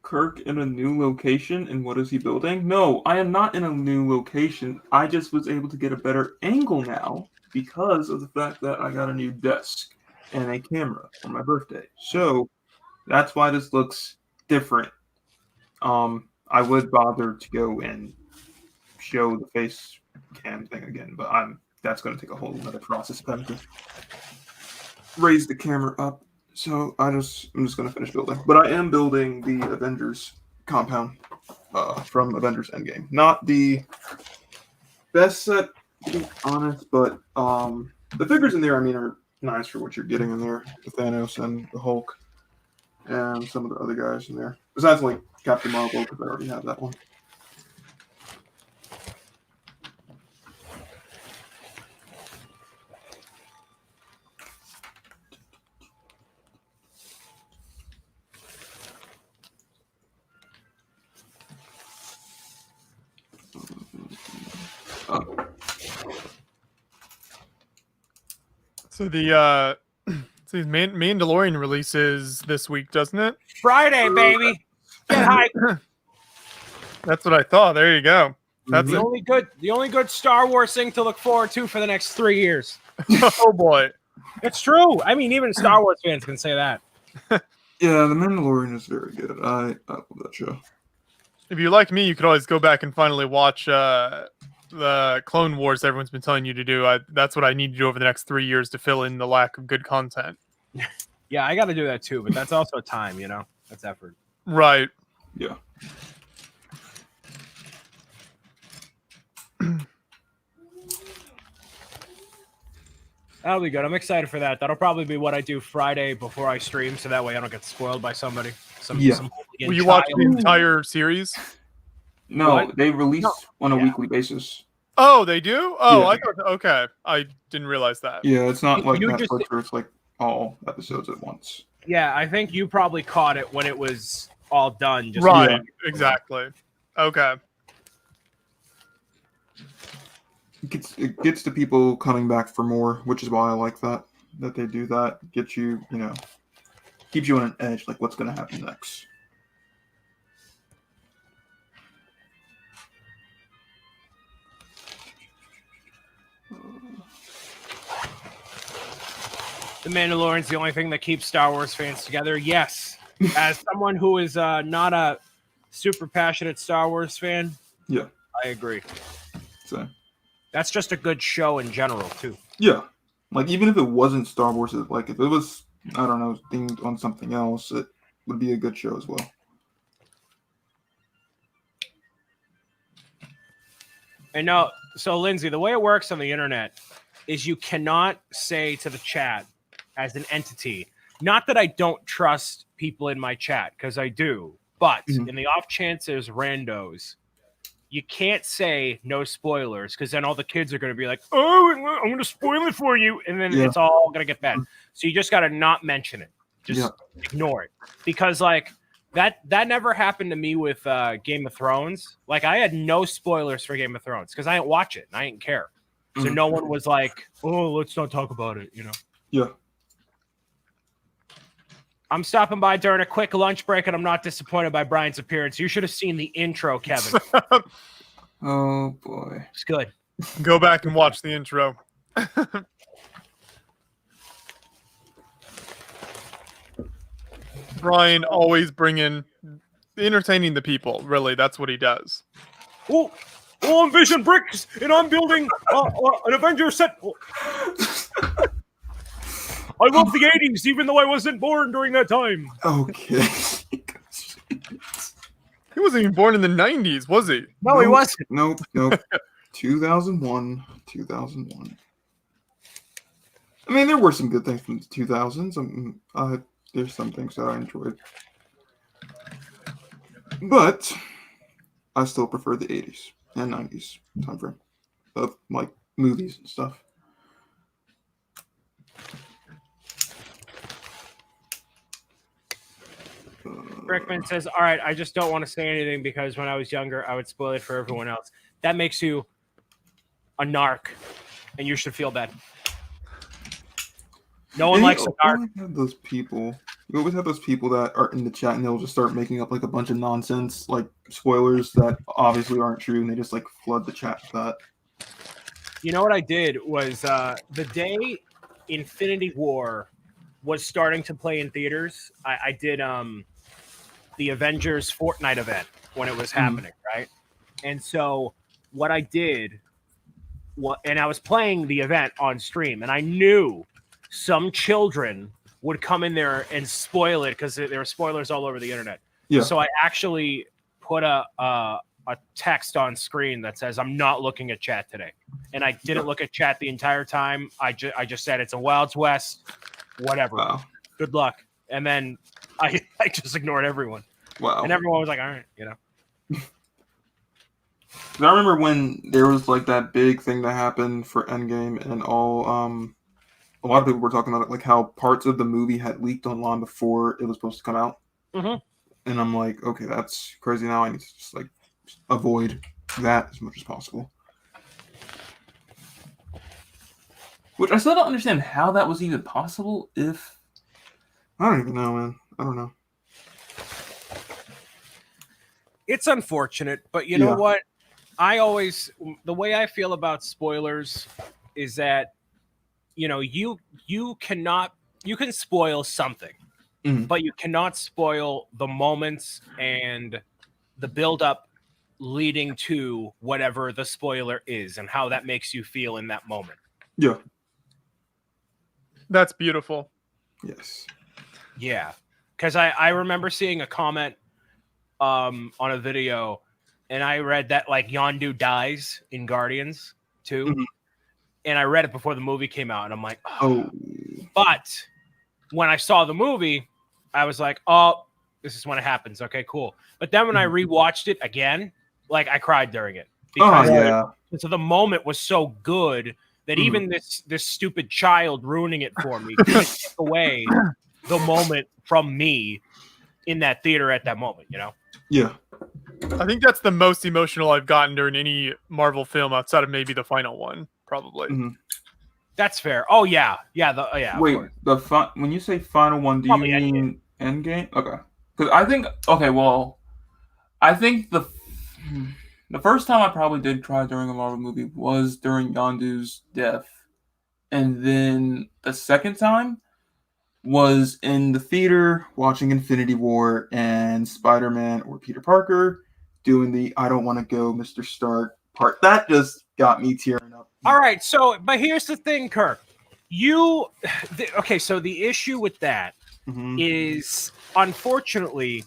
Kirk in a new location, and what is he building? No, I am not in a new location. I just was able to get a better angle now because of the fact that I got a new desk and a camera for my birthday. So that's why this looks different. I would bother to go and show the face cam thing again, but that's going to take a whole other process of having to raise the camera up. So I'm just going to finish building. But I am building the Avengers Compound from Avengers Endgame. Not the best set, to be honest, but the figures in there, I mean, are nice for what you're getting in there. The Thanos and the Hulk and some of the other guys in there. Besides, like, Captain Marvel, because I already have that one. So the Mandalorian releases this week, doesn't it? Friday, baby. Get hype. That's what I thought. There you go. That's the only good Star Wars thing to look forward to for the next 3 years. Oh boy. It's true. I mean, even Star Wars fans can say that. Yeah, The Mandalorian is very good. I love that show. If you like me, you could always go back and finally watch the Clone Wars everyone's been telling you to do. That's what I need to do over the next 3 years to fill in the lack of good content. Yeah, I got to do that too, but that's also time, you know? That's effort. Right. Yeah. That'll be good. I'm excited for that. That'll probably be what I do Friday before I stream, so that way I don't get spoiled by somebody. Will you watch the entire series? No, What? they release on a weekly basis. Oh, they do? Oh, Yeah. I thought. Okay, I didn't realize that. Yeah, it's not like You Netflix where it's like all episodes at once. Yeah, I think you probably caught it when it was all done. Right, exactly. Okay. It gets the people coming back for more, which is why I like that they do that. Gets you, keeps you on an edge, like what's going to happen next. The Mandalorian's the only thing that keeps Star Wars fans together. Yes. As someone who is not a super passionate Star Wars fan, yeah, I agree. So that's just a good show in general, too. Yeah. Like, even if it wasn't Star Wars, like, if it was, I don't know, themed on something else, it would be a good show as well. And no, so Lindsay, the way it works on the internet is you cannot say to the chat as an entity, not that I don't trust people in my chat, because I do, but in the off chance there's randos, you can't say no spoilers, because then all the kids are going to be like, oh, I'm going to spoil it for you, and then it's all going to get bad. So you just got to not mention it. Just ignore it. Because, like, that never happened to me with Game of Thrones. Like, I had no spoilers for Game of Thrones, because I didn't watch it, and I didn't care. So no one was like, oh, let's not talk about it, Yeah. I'm stopping by during a quick lunch break, and I'm not disappointed by Brian's appearance. You should have seen the intro, Kevin. Oh, boy. It's good. Go back and watch the intro. Brian always entertaining the people. Really, that's what he does. Oh, I'm Vision Bricks, and I'm building an Avengers set. I love the 80s, even though I wasn't born during that time. Okay. He wasn't even born in the 90s, was he? No, he wasn't. Nope. 2001. I mean, there were some good things from the 2000s. there's some things that I enjoyed, but I still prefer the 80s and 90s time frame of like movies and stuff. Rickman says, all right, I just don't want to say anything because when I was younger, I would spoil it for everyone else. That makes you a narc, and you should feel bad. No one likes a narc. You always have those people that are in the chat and they'll just start making up like a bunch of nonsense, like spoilers that obviously aren't true, and they just like flood the chat with that. You know what I did was the day Infinity War was starting to play in theaters, I did the Avengers Fortnite event when it was happening, right? And so what I did, and I was playing the event on stream, and I knew some children would come in there and spoil it because there were spoilers all over the internet. Yeah. So I actually put a text on screen that says, I'm not looking at chat today. And I didn't look at chat the entire time. I just said, it's a Wild West, whatever. Wow. Good luck. And then I just ignored everyone. Wow. And everyone was like, all right, you know. I remember when there was like that big thing that happened for Endgame, and a lot of people were talking about it, like how parts of the movie had leaked online before it was supposed to come out. Mm-hmm. And I'm like, okay, that's crazy. Now I need to just like avoid that as much as possible. Which I still don't understand how that was even possible. If I don't even know, man. I don't know. It's unfortunate, but you know what? The way I feel about spoilers is that, you know, you can spoil something, but you cannot spoil the moments and the build-up leading to whatever the spoiler is and how that makes you feel in that moment. Yeah. That's beautiful. Yes. Yeah. Because I remember seeing a comment on a video, and I read that like Yondu dies in Guardians 2. And I read it before the movie came out, and I'm like, oh. But when I saw the movie, I was like, oh, this is when it happens. Okay, cool. But then when I rewatched it again, like I cried during it. Because so the moment was so good that even this stupid child ruining it for me couldn't take away the moment from me in that theater at that moment, you know? Yeah. I think that's the most emotional I've gotten during any Marvel film outside of maybe the final one, probably. That's fair. Oh yeah, yeah. Wait, when you say final one, do you mean Endgame? Okay, because I think the first time I probably did cry during a Marvel movie was during Yondu's death, and then the second time was in the theater watching Infinity War and Spider-Man or Peter Parker doing the "I don't want to go, Mr. Stark" part. That just got me tearing up. All right, but here's the thing, Kirk. So the issue with that is, unfortunately,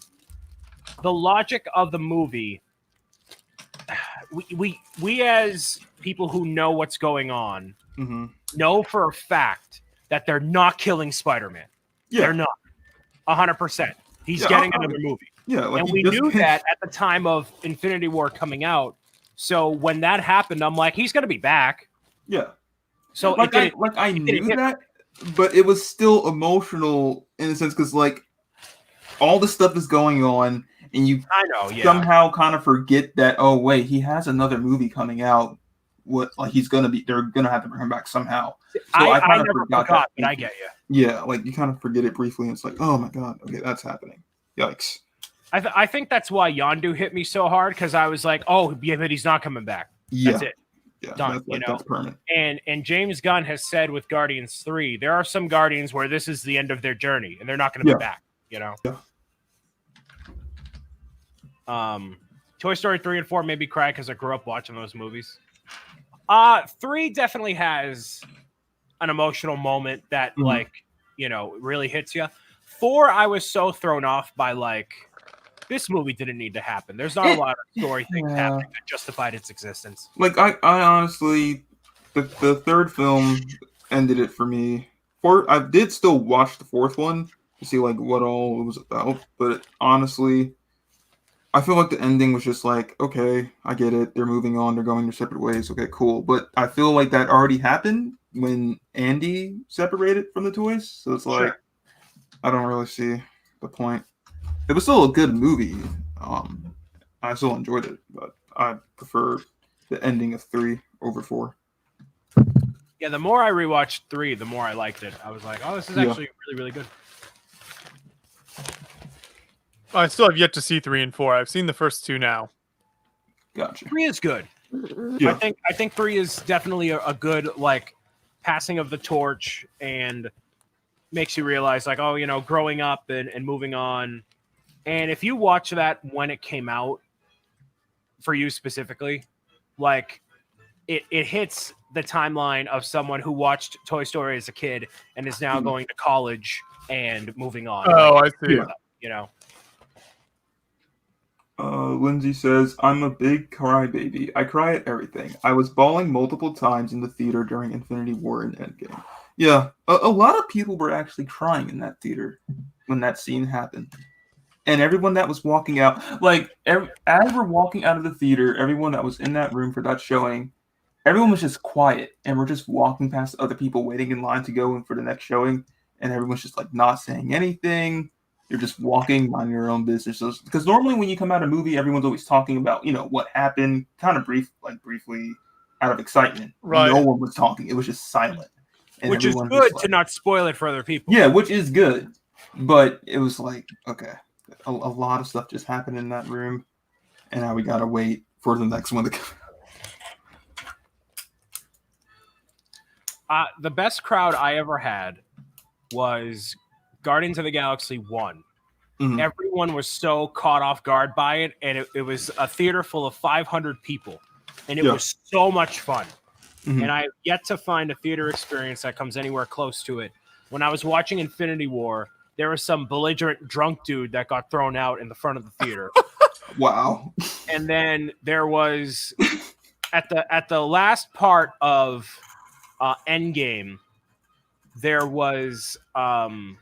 the logic of the movie. We as people who know what's going on know for a fact that they're not killing Spider-Man. Yeah. They're not. 100%. He's getting another movie. Yeah, like, and we knew that at the time of Infinity War coming out. So when that happened, I'm like, he's going to be back. Yeah. So I knew that, but it was still emotional in a sense because like all the stuff is going on, and you somehow kind of forget that. Oh wait, he has another movie coming out. What like they're gonna have to bring him back somehow. So I kind of forgot that. But I get you. Yeah, like you kind of forget it briefly, and it's like, oh my god, okay, that's happening. Yikes. I think that's why Yondu hit me so hard because I was like, oh yeah, but he's not coming back. Yeah. That's it. Yeah, done. That's permanent. And James Gunn has said with Guardians 3, there are some Guardians where this is the end of their journey and they're not going to be back. You know. Yeah. Toy Story 3 and 4 made me cry because I grew up watching those movies. 3 definitely has an emotional moment that really hits you. 4, I was so thrown off by like, this movie didn't need to happen. There's not a lot of story things happening that justified its existence. Like I honestly, the third film ended it for me. I did still watch the fourth one, to see like what all it was about. But honestly, I feel like the ending was just like, okay, I get it. They're moving on. They're going their separate ways. Okay, cool. But I feel like that already happened when Andy separated from the toys. So it's like, I don't really see the point. It was still a good movie. I still enjoyed it, but I prefer the ending of 3 over 4. Yeah, the more I rewatched 3, the more I liked it. I was like, oh, this is actually really, really good. I still have yet to see 3 and 4. I've seen the first 2 now. Gotcha. 3 is good. Yeah. I think 3 is definitely a good like passing of the torch and makes you realize like, oh, you know, growing up and moving on. And if you watch that when it came out, for you specifically, like it hits the timeline of someone who watched Toy Story as a kid and is now going to college and moving on. Oh, like, I see. You know. Lindsay says, I'm a big crybaby. I cry at everything. I was bawling multiple times in the theater during Infinity War and Endgame. Yeah, a lot of people were actually crying in that theater when that scene happened. And everyone that was walking out, like, as we're walking out of the theater, everyone that was in that room for that showing, everyone was just quiet. And we're just walking past other people waiting in line to go in for the next showing. And everyone's just, like, not saying anything. You're just walking, minding your own business. Because normally when you come out of a movie, everyone's always talking about, you know, what happened, kind of briefly, out of excitement. Right. No one was talking. It was just silent. And which is good to not spoil it for other people. Yeah, which is good. But it was like, okay, a lot of stuff just happened in that room. And now we got to wait for the next one to come. The best crowd I ever had was Guardians of the Galaxy 1. Mm-hmm. Everyone was so caught off guard by it, and it was a theater full of 500 people, and it was so much fun. Mm-hmm. And I've yet to find a theater experience that comes anywhere close to it. When I was watching Infinity War, there was some belligerent drunk dude that got thrown out in the front of the theater. Wow. And then there was at the last part of Endgame, there was not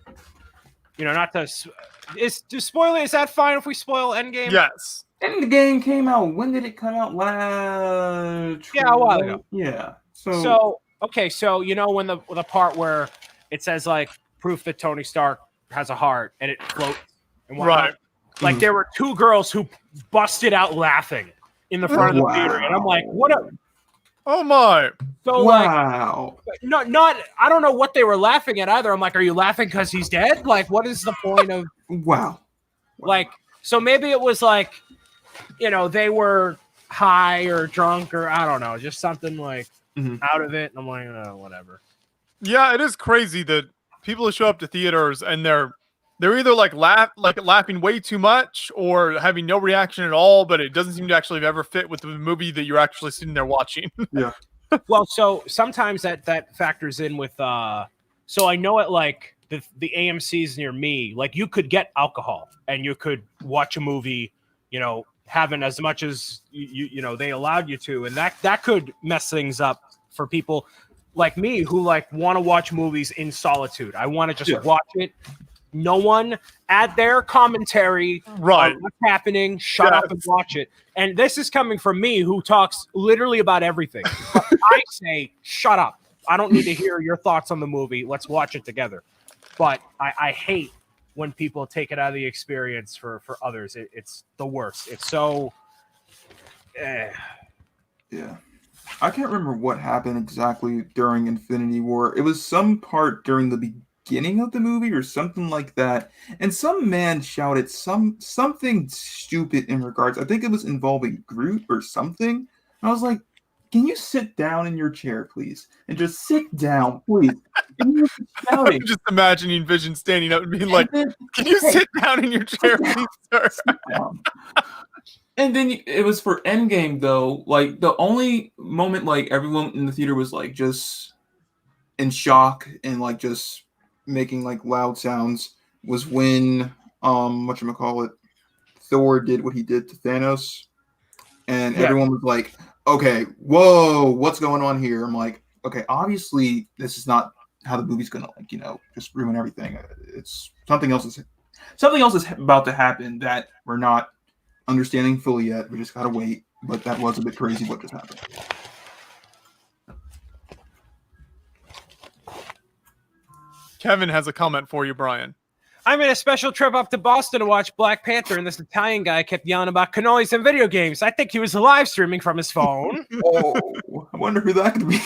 to spoil it. Is that fine if we spoil Endgame? Yes. Endgame came out. When did it come out? Last. Yeah, a while ago. Yeah. So okay. So you know when the part where it says like proof that Tony Stark has a heart and it floats and whatnot. Right. Like there were 2 girls who busted out laughing in the front of the theater, and I'm like, what a. Oh my! So wow! Like, not. I don't know what they were laughing at either. I'm like, are you laughing because he's dead? Like, what is the point of? Wow! Like, so maybe it was like, they were high or drunk or I don't know, just something like out of it. And I'm like, oh, whatever. Yeah, it is crazy that people who show up to theaters and they're either laughing way too much or having no reaction at all, but it doesn't seem to actually ever fit with the movie that you're actually sitting there watching. Yeah. Well, so sometimes that factors in with so I know at like the AMCs near me, like you could get alcohol and you could watch a movie, having as much as you they allowed you to, and that could mess things up for people like me who like want to watch movies in solitude. I want to just watch it. No one add their commentary right on what's happening. Shut up and watch it. And this is coming from me who talks literally about everything. I say, shut up. I don't need to hear your thoughts on the movie. Let's watch it together. But I hate when people take it out of the experience for others. It's the worst. It's so... Yeah. I can't remember what happened exactly during Infinity War. It was some part during the beginning of the movie or something like that, and some man shouted something stupid in regards. I think it was involving Groot or something. I was like, "Can you sit down in your chair, please, and just sit down, please?" And I'm just imagining Vision standing up and being like, "Can you sit down in your chair, please, sir?" And then it was for Endgame though. Like the only moment like everyone in the theater was like just in shock and like just making like loud sounds was when whatchamacallit, Thor did what he did to Thanos, and everyone was like, okay, whoa, what's going on here? I'm like, okay, obviously this is not how the movie's gonna just ruin everything. It's something else is about to happen that we're not understanding fully yet. We just gotta wait. But that was a bit crazy what just happened. Kevin has a comment for you, Brian. I made a special trip up to Boston to watch Black Panther, and this Italian guy kept yelling about cannolis and video games. I think he was live streaming from his phone. Oh, I wonder who that could be.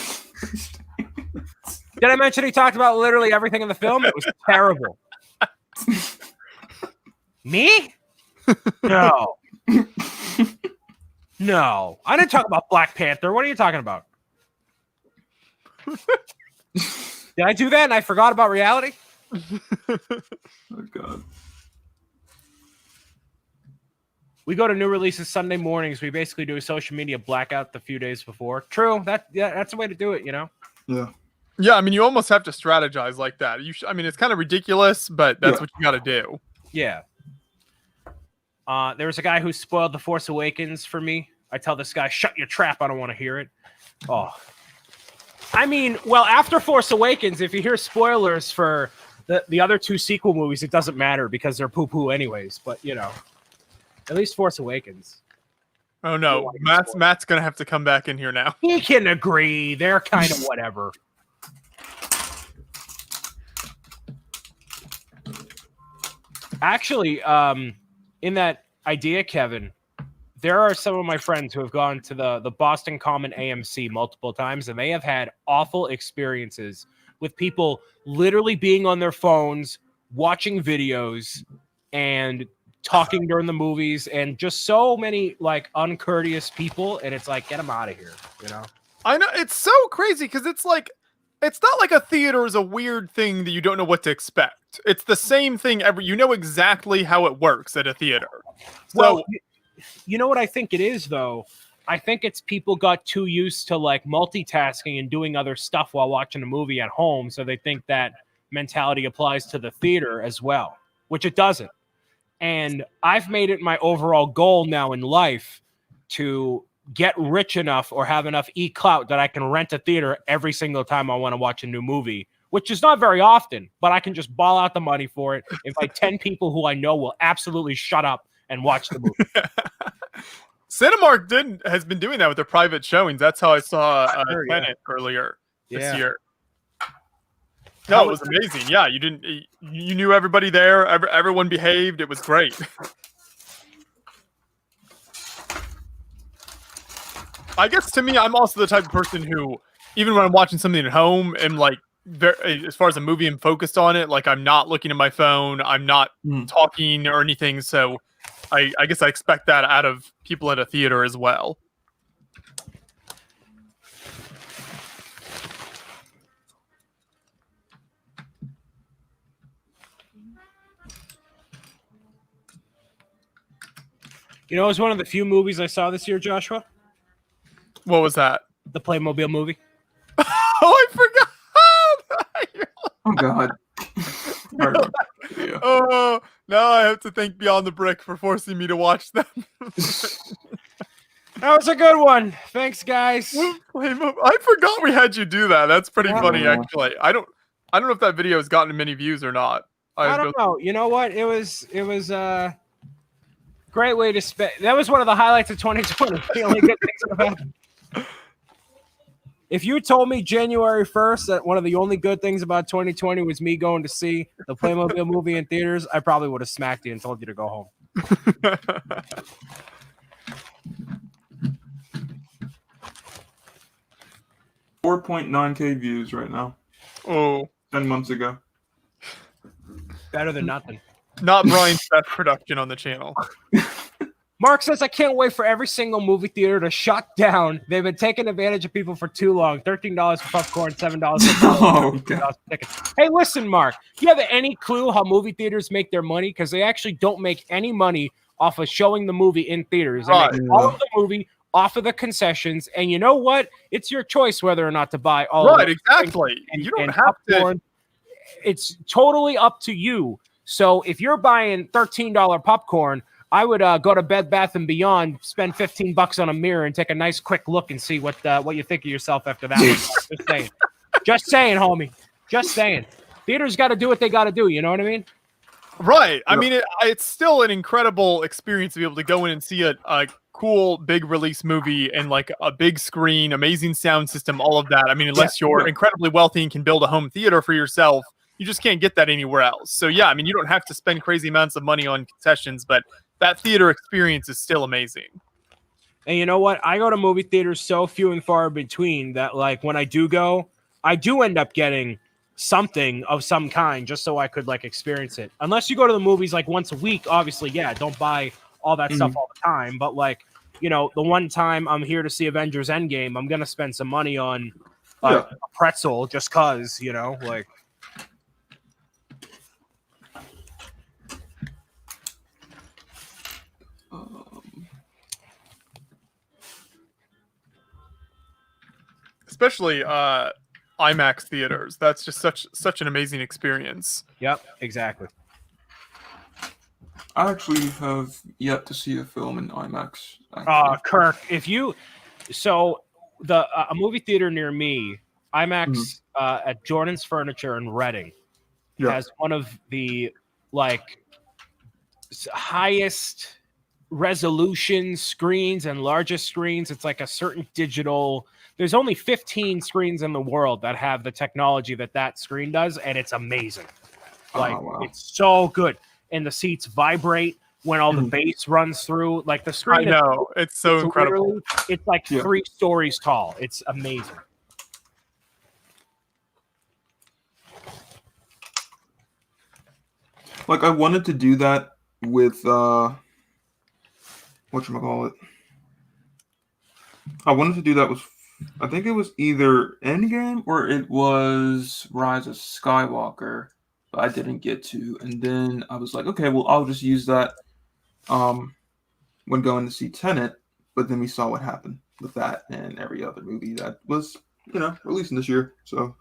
Did I mention he talked about literally everything in the film? It was terrible. Me? No. No. I didn't talk about Black Panther. What are you talking about? Did I do that and I forgot about reality? Oh, God. We go to new releases Sunday mornings. We basically do a social media blackout the few days before. True. That's a way to do it, Yeah. Yeah, I mean, you almost have to strategize like that. I mean, it's kind of ridiculous, but that's what you got to do. Yeah. There was a guy who spoiled The Force Awakens for me. I tell this guy, shut your trap. I don't want to hear it. Oh. I mean, well, after Force Awakens, if you hear spoilers for the other two sequel movies, it doesn't matter because they're poo-poo anyways. But, at least Force Awakens. Oh, no. Matt's going to have to come back in here now. He can agree. They're kind of whatever. Actually, in that idea, Kevin, there are some of my friends who have gone to the Boston Common AMC multiple times, and they have had awful experiences with people literally being on their phones, watching videos, and talking during the movies, and just so many uncourteous people. And it's like, get them out of here, I know, it's so crazy because it's like, it's not like a theater is a weird thing that you don't know what to expect. It's the same thing you know exactly how it works at a theater. So, well, you know what I think it is, though? I think it's people got too used to multitasking and doing other stuff while watching a movie at home, so they think that mentality applies to the theater as well, which it doesn't. And I've made it my overall goal now in life to get rich enough or have enough e-clout that I can rent a theater every single time I want to watch a new movie, which is not very often, but I can just ball out the money for it. Invite 10 people who I know will absolutely shut up and watch the movie. Cinemark has been doing that with their private showings. That's how I saw Tenet earlier this year. No, it was amazing. Yeah, you knew everybody there. Everyone behaved. It was great. I guess to me, I'm also the type of person who, even when I'm watching something at home, am as far as a movie, I'm focused on it. I'm not looking at my phone. I'm not talking or anything. So I guess I expect that out of people at a theater as well. It was one of the few movies I saw this year, Joshua. What was that? The Playmobil movie. Oh, I forgot. Oh, God. Oh, now I have to thank Beyond the Brick for forcing me to watch them. That was a good one. Thanks, guys. I forgot we had you do that. That's pretty funny, actually. I don't know if that video has gotten many views or not. I don't know. You know what? It was a great way to spend. That was one of the highlights of 2020. The only good things that have happened. If you told me January 1st that one of the only good things about 2020 was me going to see the Playmobil movie in theaters, I probably would have smacked you and told you to go home. 4.9K views right now. Oh, 10 months ago. Better than nothing. Not Brian's best production on the channel. Mark says, I can't wait for every single movie theater to shut down. They've been taking advantage of people for too long. $13 for popcorn, $7 for tickets. Hey, listen, Mark, do you have any clue how movie theaters make their money? Because they actually don't make any money off of showing the movie in theaters. They make all of the movie off of the concessions. And you know what? It's your choice whether or not to buy all of it. Right, exactly. You don't have popcorn. It's totally up to you. So if you're buying $13 popcorn, I would go to Bed Bath & Beyond, spend $15 on a mirror, and take a nice quick look and see what you think of yourself after that. Just saying, homie. Just saying. Theaters got to do what they got to do. You know what I mean? Right. I mean, it's still an incredible experience to be able to go in and see a cool big release movie and like a big screen, amazing sound system, all of that. I mean, unless you're incredibly wealthy and can build a home theater for yourself, you just can't get that anywhere else. So yeah, I mean, you don't have to spend crazy amounts of money on concessions, but that theater experience is still amazing. And you know what? I go to movie theaters so few and far between that, like, when I do go, I do end up getting something of some kind just so I could like experience it. Unless you go to the movies like once a week, obviously, yeah, don't buy all that stuff all the time. But like, you know, the one time I'm here to see Avengers Endgame, I'm gonna spend some money on a pretzel just cause, you know, like. Especially IMAX theaters. That's just such an amazing experience. Yep, exactly. I actually have yet to see a film in IMAX. Kirk, if you a movie theater near me, IMAX at Jordan's Furniture in Reading, has one of the like highest resolution screens and largest screens. It's like a certain digital. There's only 15 screens in the world that have the technology that screen does, and it's amazing. Like, it's so good. And the seats vibrate when all the bass runs through. Like, the screen. I know. It's so incredible. It's like 3 stories tall. It's amazing. Like, I wanted to do that with, whatchamacallit? I wanted to do that with, I think it was either Endgame or it was Rise of Skywalker, but I didn't get to. And then I was like, okay, well, I'll just use that when going to see Tenet. But then we saw what happened with that and every other movie that was, you know, releasing this year. So,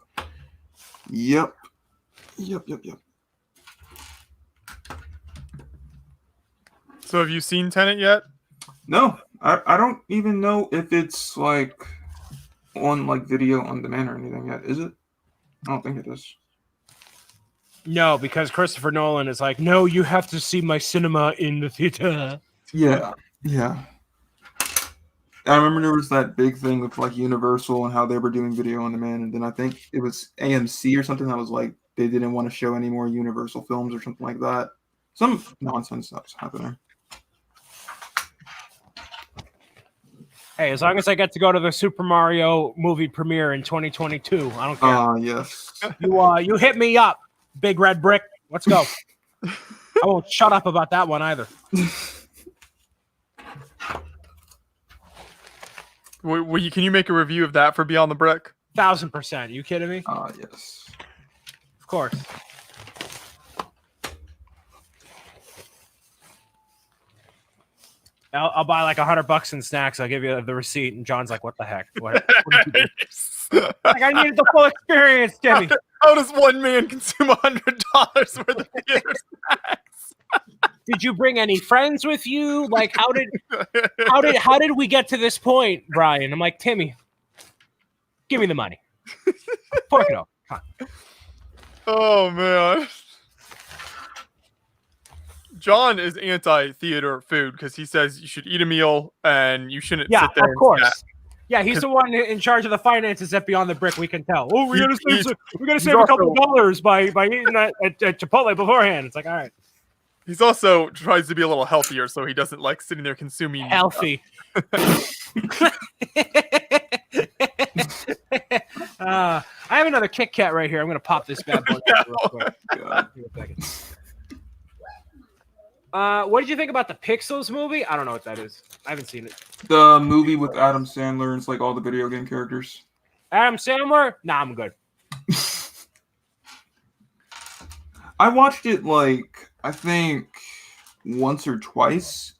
yep. So have you seen Tenet yet? No, I don't even know if it's like on like video on demand or anything yet. Is it? I don't think it is. No, because Christopher Nolan is like, no, you have to see my cinema in the theater. Yeah. I remember there was that big thing with like Universal and how they were doing video on demand, and then I think it was AMC or something that was like they didn't want to show any more Universal films or something like that. Some nonsense that's happening. Hey, as long as I get to go to the Super Mario movie premiere in 2022, I don't care. Yes. You hit me up, Big Red Brick. Let's go. I won't shut up about that one either. Can you make a review of that for Beyond the Brick? 1000%. You kidding me? Yes. Of course. I'll buy like $100 in snacks. I'll give you the receipt, and John's like, "What the heck? What did you do?" Like, I needed the full experience, Jimmy. How does one man consume $100 worth of theater snacks? Did you bring any friends with you? Like, how did we get to this point, Brian? I'm like, Timmy, give me the money. Fork it over. Oh man. John is anti-theater food because he says you should eat a meal and you shouldn't sit there. Of course. Yeah, he's the one in charge of the finances at Beyond the Brick. We can tell. Oh, we gotta save a couple of dollars by eating at Chipotle beforehand. It's like, all right. He's also tries to be a little healthier, so he doesn't like sitting there consuming healthy. I have another Kit Kat right here. I'm gonna pop this bad boy real quick. What did you think about the Pixels movie? I don't know what that is. I haven't seen it. The movie with Adam Sandler and it's like all the video game characters. Adam Sandler? Nah, I'm good. I watched it like I think once or twice.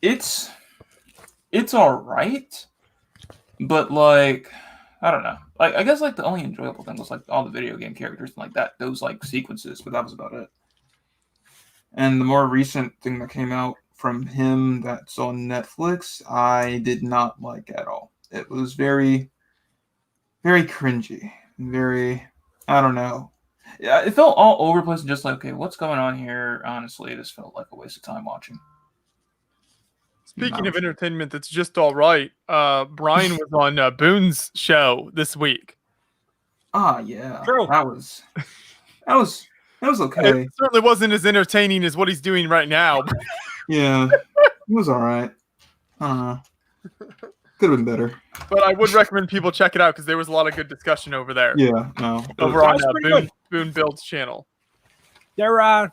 It's all right, but like I don't know. Like I guess like the only enjoyable thing was like all the video game characters and like that those like sequences, but that was about it. And the more recent thing that came out from him that's on Netflix, I did not like at all. It was very, very cringy. I don't know. Yeah, it felt all over the place and just like, okay, what's going on here? Honestly, this felt like a waste of time watching. Speaking of entertainment, that's just all right. Brian was on Boone's show this week. Ah, yeah, True. that was okay. It certainly wasn't as entertaining as what he's doing right now. Yeah, it was all right. Could have been better. But I would recommend people check it out because there was a lot of good discussion over there. Yeah, no. Over on Boone Build's channel. There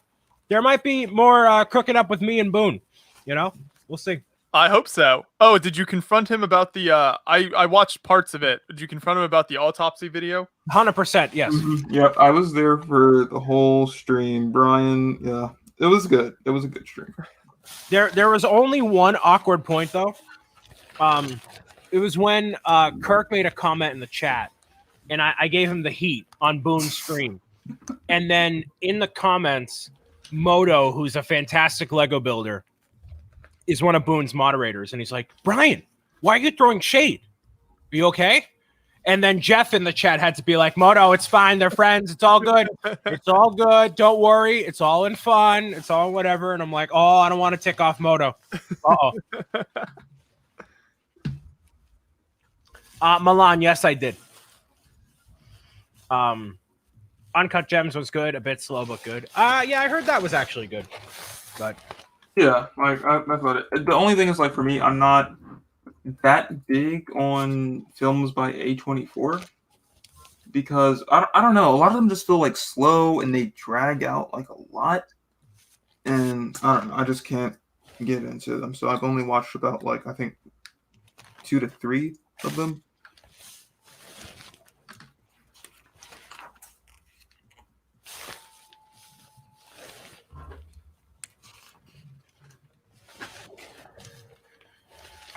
might be more cooking up with me and Boone. You know, we'll see. I hope so. Oh, did you confront him about the? I watched parts of it. Did you confront him about the autopsy video? 100%, yes. Mm-hmm. Yep, I was there for the whole stream. Brian, yeah, it was good. It was a good stream. There was only one awkward point though. It was when Kirk made a comment in the chat, and I gave him the heat on Boone's stream, and then in the comments, Moto, who's a fantastic Lego builder, is one of Boone's moderators, and he's like, Brian, why are you throwing shade? Are you okay? And then Jeff in the chat had to be like, Moto, it's fine. They're friends. It's all good. It's all good. Don't worry. It's all in fun. It's all whatever. And I'm like, oh, I don't want to tick off Moto. Uh-oh. Milan, yes, I did. Uncut Gems was good. A bit slow, but good. Yeah, I heard that was actually good. But yeah, like I thought it. The only thing is, like, for me, I'm not that big on films by A24 because I don't know. A lot of them just feel like slow and they drag out like a lot, and I don't know. I just can't get into them. So I've only watched about like I think 2 to 3 of them.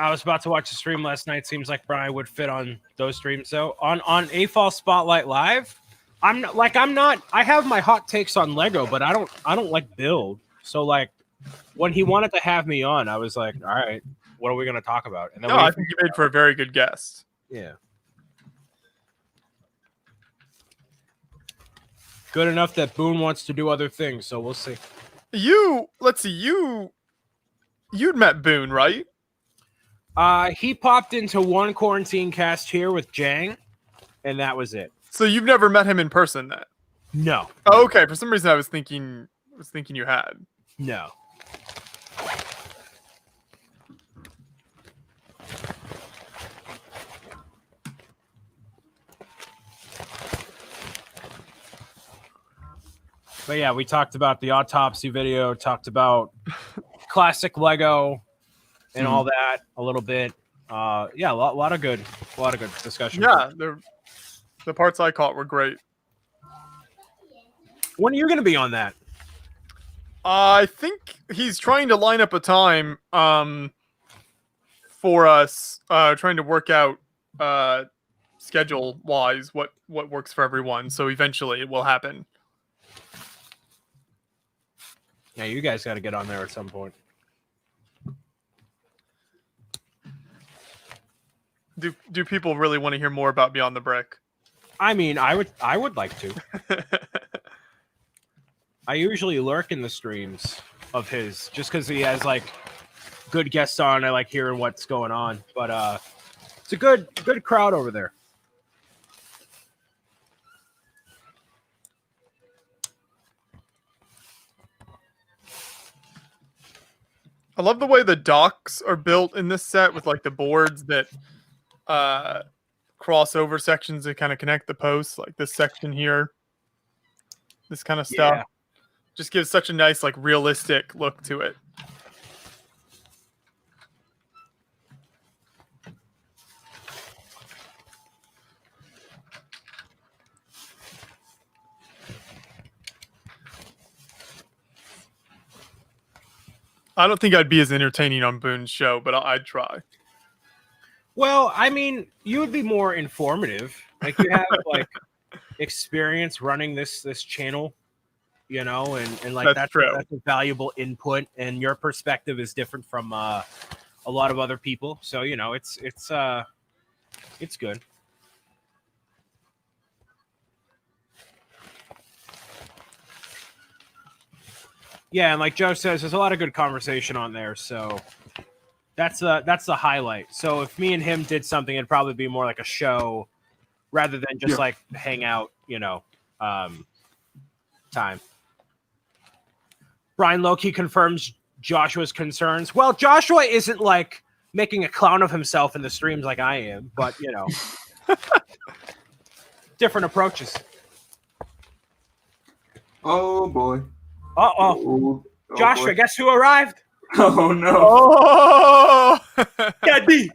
I was about to watch the stream last night. Seems like Brian would fit on those streams. So on AFOL Spotlight Live, I have my hot takes on Lego, but I don't like build. So like when he wanted to have me on, I was like, all right, what are we going to talk about? And then I think you made for a very good guest. Yeah. Good enough that Boone wants to do other things, so we'll see. Let's see, you'd met Boone, right? He popped into one quarantine cast here with Jang, and that was it. So you've never met him in person then? No. Oh, okay. For some reason I was thinking you had. No. But yeah, we talked about the autopsy video, talked about classic Lego and all that a little bit. Yeah, a lot of good discussion. Yeah, the parts I caught were great. When are you going to be on that? I think he's trying to line up a time for us, trying to work out schedule wise what works for everyone. So eventually it will happen. Yeah, you guys got to get on there at some point. Do people really want to hear more about Beyond the Brick? I mean, I would like to. I usually lurk in the streams of his just because he has like good guests on. I like hearing what's going on, but it's a good crowd over there. I love the way the docks are built in this set with like the boards that crossover sections that kind of connect the posts, like this section here. This kind of stuff. Yeah. Just gives such a nice, like, realistic look to it. I don't think I'd be as entertaining on Boone's show, but I'd try. Well, I mean, you would be more informative. Like you have like experience running this channel, you know, and like that's a valuable input, and your perspective is different from a lot of other people. So, you know, it's good. Yeah, and like Joe says, there's a lot of good conversation on there. So that's the highlight. So if me and him did something, it'd probably be more like a show rather than just like hang out, time. Brian Loki confirms Joshua's concerns. Well, Joshua isn't like making a clown of himself in the streams like I am, but different approaches. Oh boy. Oh, Joshua, boy. Guess who arrived? Oh no. Oh, Daddy,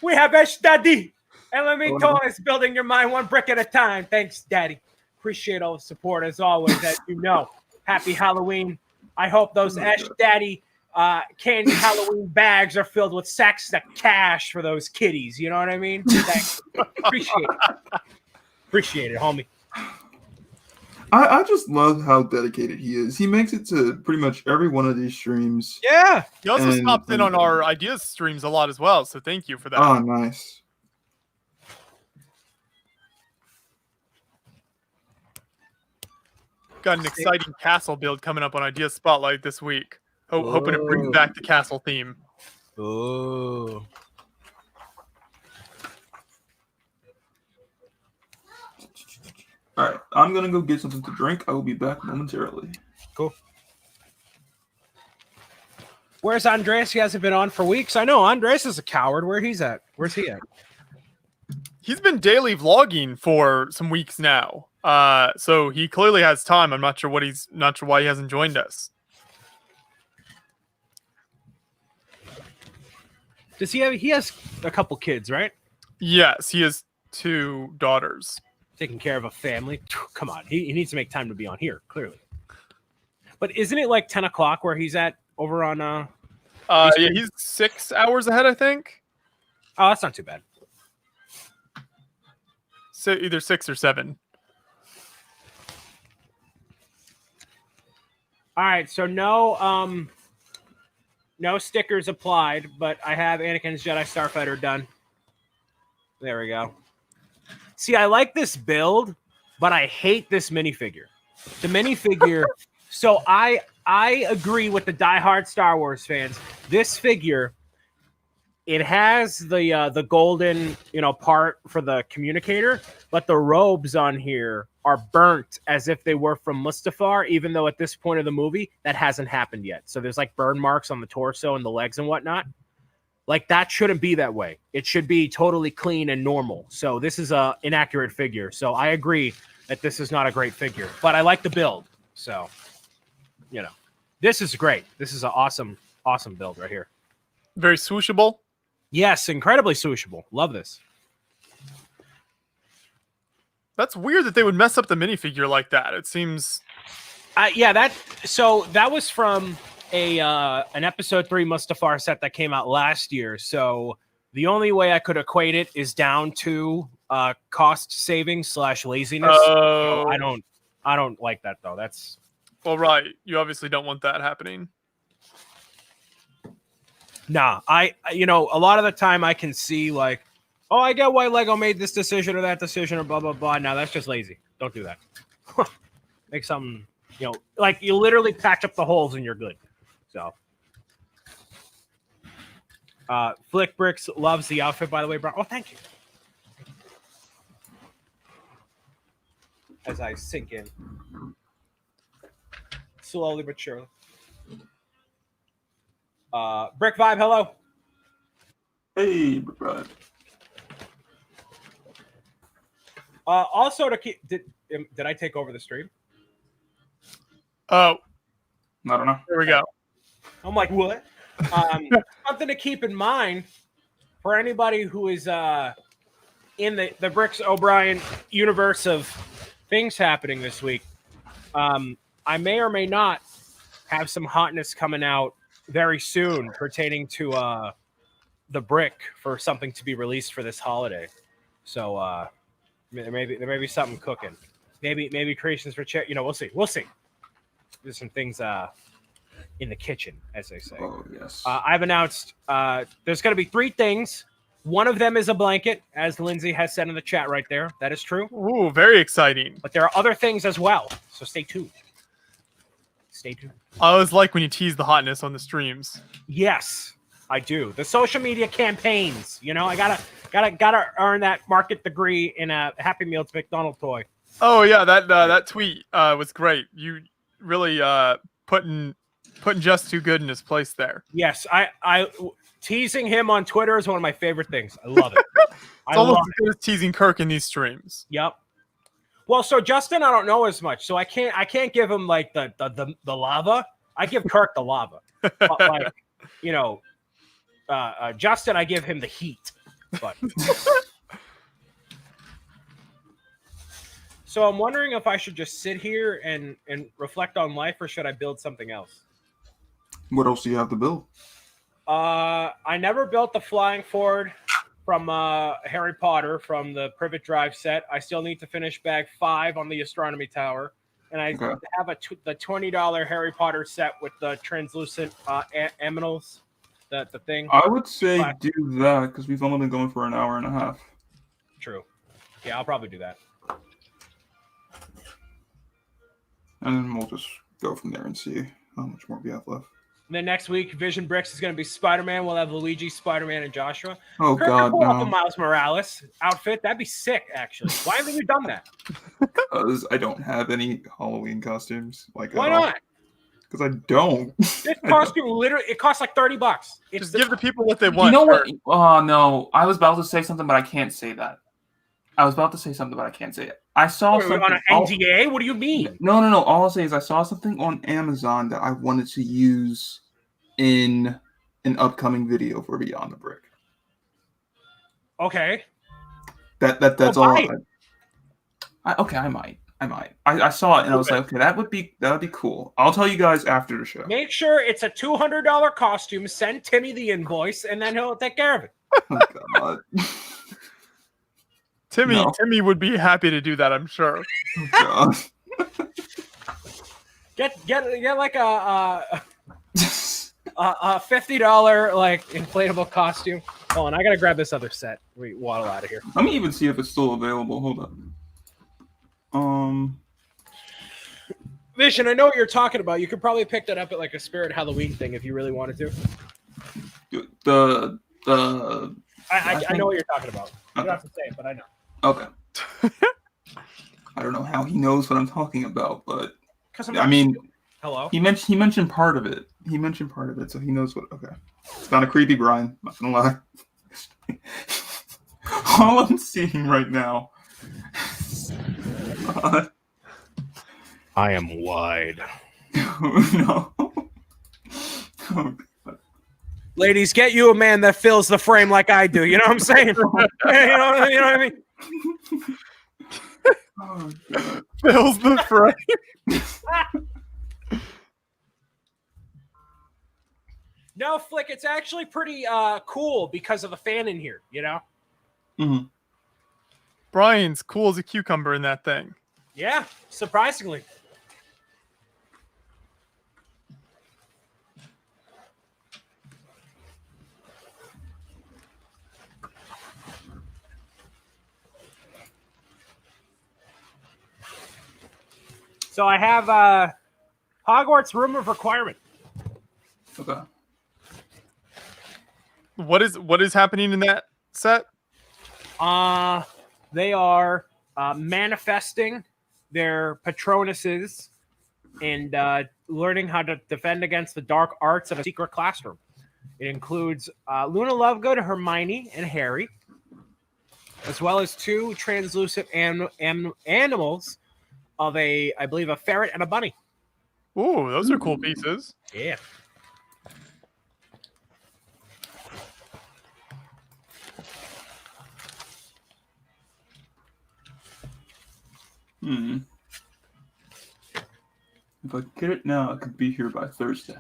we have Ash Daddy. Elemental is building your mind one brick at a time. Thanks, Daddy. Appreciate all the support as always. As you know, happy Halloween. I hope those Ash Daddy candy Halloween bags are filled with sacks of cash for those kiddies. You know what I mean? Thanks. Appreciate it, homie. I just love how dedicated he is. He makes it to pretty much every one of these streams. Yeah. He also stopped in on our ideas streams a lot as well. So thank you for that. Oh, nice. Got an exciting castle build coming up on Ideas Spotlight this week. Hoping it brings back the castle theme. Oh. All right, I'm going to go get something to drink. I will be back momentarily. Cool. Where's Andres? He hasn't been on for weeks. I know Andres is a coward. Where's he at? He's been daily vlogging for some weeks now. So he clearly has time. I'm not sure why he hasn't joined us. Does he has a couple kids, right? Yes, he has 2 daughters. Taking care of a family. Come on. He needs to make time to be on here, clearly. But isn't it like 10 o'clock where he's at over on yeah, he's 6 hours ahead, I think. Oh, that's not too bad. So either 6 or 7. All right, so no stickers applied, but I have Anakin's Jedi Starfighter done. There we go. See, I like this build, but I hate this minifigure. The minifigure. So I agree with the diehard Star Wars fans. This figure, it has the golden part for the communicator, but the robes on here are burnt as if they were from Mustafar, even though at this point of the movie that hasn't happened yet. So there's like burn marks on the torso and the legs and whatnot. Like that shouldn't be that way. It should be totally clean and normal. So this is a inaccurate figure. So I agree that this is not a great figure, but I like the build. So, this is great. This is an awesome build right here. Very swooshable. Yes, incredibly swooshable. Love this. That's weird that they would mess up the minifigure like that. It seems. That was from an episode 3 Mustafar set that came out last year. So the only way I could equate it is down to cost savings / laziness. Oh. So I don't like that though. That's well, right. You obviously don't want that happening. Nah, a lot of the time I can see like, oh, I get why Lego made this decision or that decision or blah blah blah. Now that's just lazy. Don't do that. Make something, like you literally patch up the holes and you're good. So, Flick Bricks loves the outfit, by the way, bro. Oh, thank you. As I sink in, slowly but surely. Brick Vibe, hello. Hey, Brick Vibe. Also, to keep, did I take over the stream? Oh, I don't know. There we go. I'm like, what? Something to keep in mind for anybody who is in the Bricks O'Brien universe of things happening this week. I may or may not have some hotness coming out very soon pertaining to the Brick for something to be released for this holiday. So there may be something cooking. Maybe creations for chat. We'll see. There's some things in the kitchen, as they say. Oh, yes. I've announced there's going to be 3 things. One of them is a blanket, as Lindsay has said in the chat right there. That is true. Ooh, very exciting. But there are other things as well, so stay tuned. stay tuned. I always like when you tease the hotness on the streams. Yes, I do. The social media campaigns. You know, I gotta earn that market degree in a Happy Meals McDonald's toy. Oh yeah, that tweet was great. You really putting Just Too Good in his place there. Yes, I teasing him on Twitter is one of my favorite things. I love it. It's almost as good as teasing Kirk in these streams. Yep. Well, so Justin, I don't know as much, so I can't give him like the lava. I give Kirk the lava. But, like, you know, Justin, I give him the heat. But so I'm wondering if I should just sit here and reflect on life, or should I build something else? What else do you have to build? I never built the flying Ford from Harry Potter from the Privet Drive set. I still need to finish bag 5 on the Astronomy Tower. And I have the $20 Harry Potter set with the translucent aminals, the thing. I would say do that because we've only been going for an hour and a half. True. Yeah, I'll probably do that. And then we'll just go from there and see how much more we have left. And then next week, Vision Bricks is going to be Spider-Man. We'll have Luigi, Spider-Man, and Joshua. Oh, Kirk God, pull no. off a Miles Morales outfit. That'd be sick, actually. Why haven't you done that? Because I don't have any Halloween costumes. Why not? Because I don't. This costume literally, it costs like $30. Just give the people what they want. You know what? Oh, no. I was about to say something, but I can't say that. I can't say it. I saw something on an NDA. What do you mean? No. All I'll say is I saw something on Amazon that I wanted to use in an upcoming video for Beyond the Brick. Okay. That's all. I might. I saw it and I was like, okay, that would be cool. I'll tell you guys after the show. Make sure it's a $200 costume. Send Timmy the invoice, and then he'll take care of it. Oh, God. Timmy would be happy to do that, I'm sure. Oh, God. Get like a $50 like inflatable costume. Hold on, I gotta grab this other set. We waddle out of here. Let me even see if it's still available. Hold on. Vision, I know what you're talking about. You could probably pick that up at like a Spirit Halloween thing if you really wanted to. I know what you're talking about. You don't have to say it, but I know. Okay. I don't know how he knows what I'm talking about, but hello. He mentioned part of it. So he knows what. Okay, it's kind of creepy, Brian. Not gonna lie. All I'm seeing right now. I am wide. No. Oh, Ladies, get you a man that fills the frame like I do. You know what I'm saying? you know what I mean? oh, God. Fills the frame. No, Flick, it's actually pretty cool because of the fan in here, you know? Mm-hmm. Brian's cool as a cucumber in that thing. Yeah, surprisingly. So I have Hogwarts Room of Requirement. Okay. What is happening in that set? They are manifesting their Patronuses and learning how to defend against the dark arts of a secret classroom. It includes Luna Lovegood, Hermione, and Harry, as well as 2 translucent animals of I believe, a ferret and a bunny. Ooh, those are cool pieces. Yeah. If I get it now, I could be here by Thursday.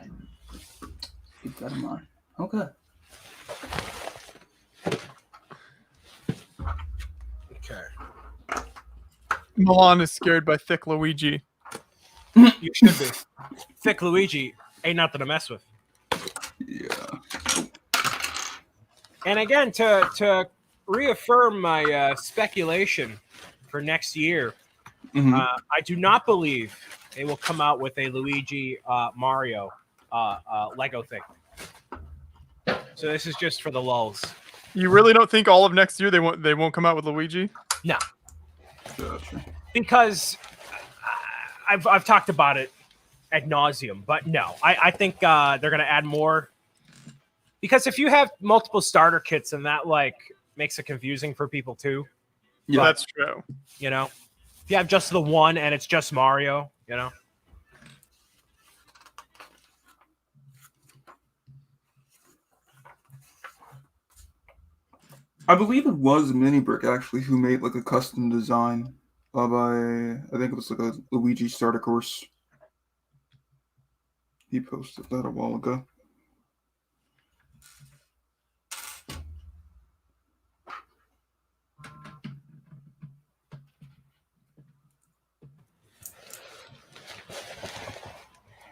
Keep that in mind. Okay. Okay. Milan is scared by thick Luigi. You should be. Thick Luigi ain't nothing to mess with. Yeah. And again, to reaffirm my speculation for next year, I do not believe they will come out with a Luigi Mario Lego thing. So this is just for the lulz. You really don't think all of next year they won't come out with Luigi? No, Gotcha. because I've talked about it ad nauseum, but no, I think they're going to add more. Because if you have multiple starter kits, and that like makes it confusing for people too. Yeah, that's true. You know, if you have just the one and it's just Mario, you know. I believe it was Mini Brick actually who made like a custom design of I think it was like a Luigi starter course. He posted that a while ago.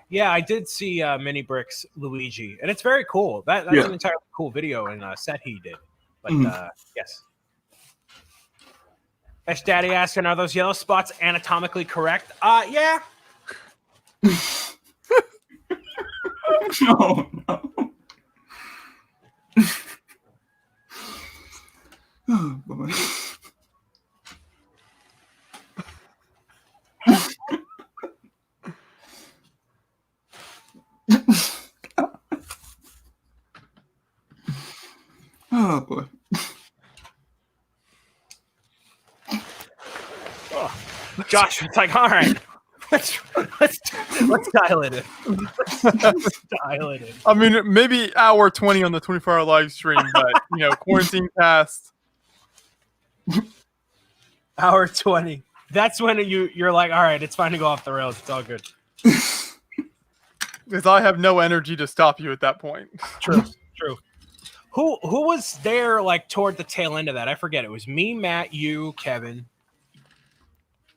Yeah, I did see Mini Brick's Luigi, and it's very cool. That's an entirely cool video and set he did. But yes. Ash Daddy asking, are those yellow spots anatomically correct? Yeah. No. Oh, boy. Oh boy. Oh. Josh was like, all right. Let's dial it in. Let's dial it in. I mean, maybe hour 20 on the 24-hour live stream, but quarantine cast. Hour 20. That's when you're like, all right, it's fine to go off the rails. It's all good. Because I have no energy to stop you at that point. True. Who was there like toward the tail end of that? I forget. It was me, Matt, you, Kevin.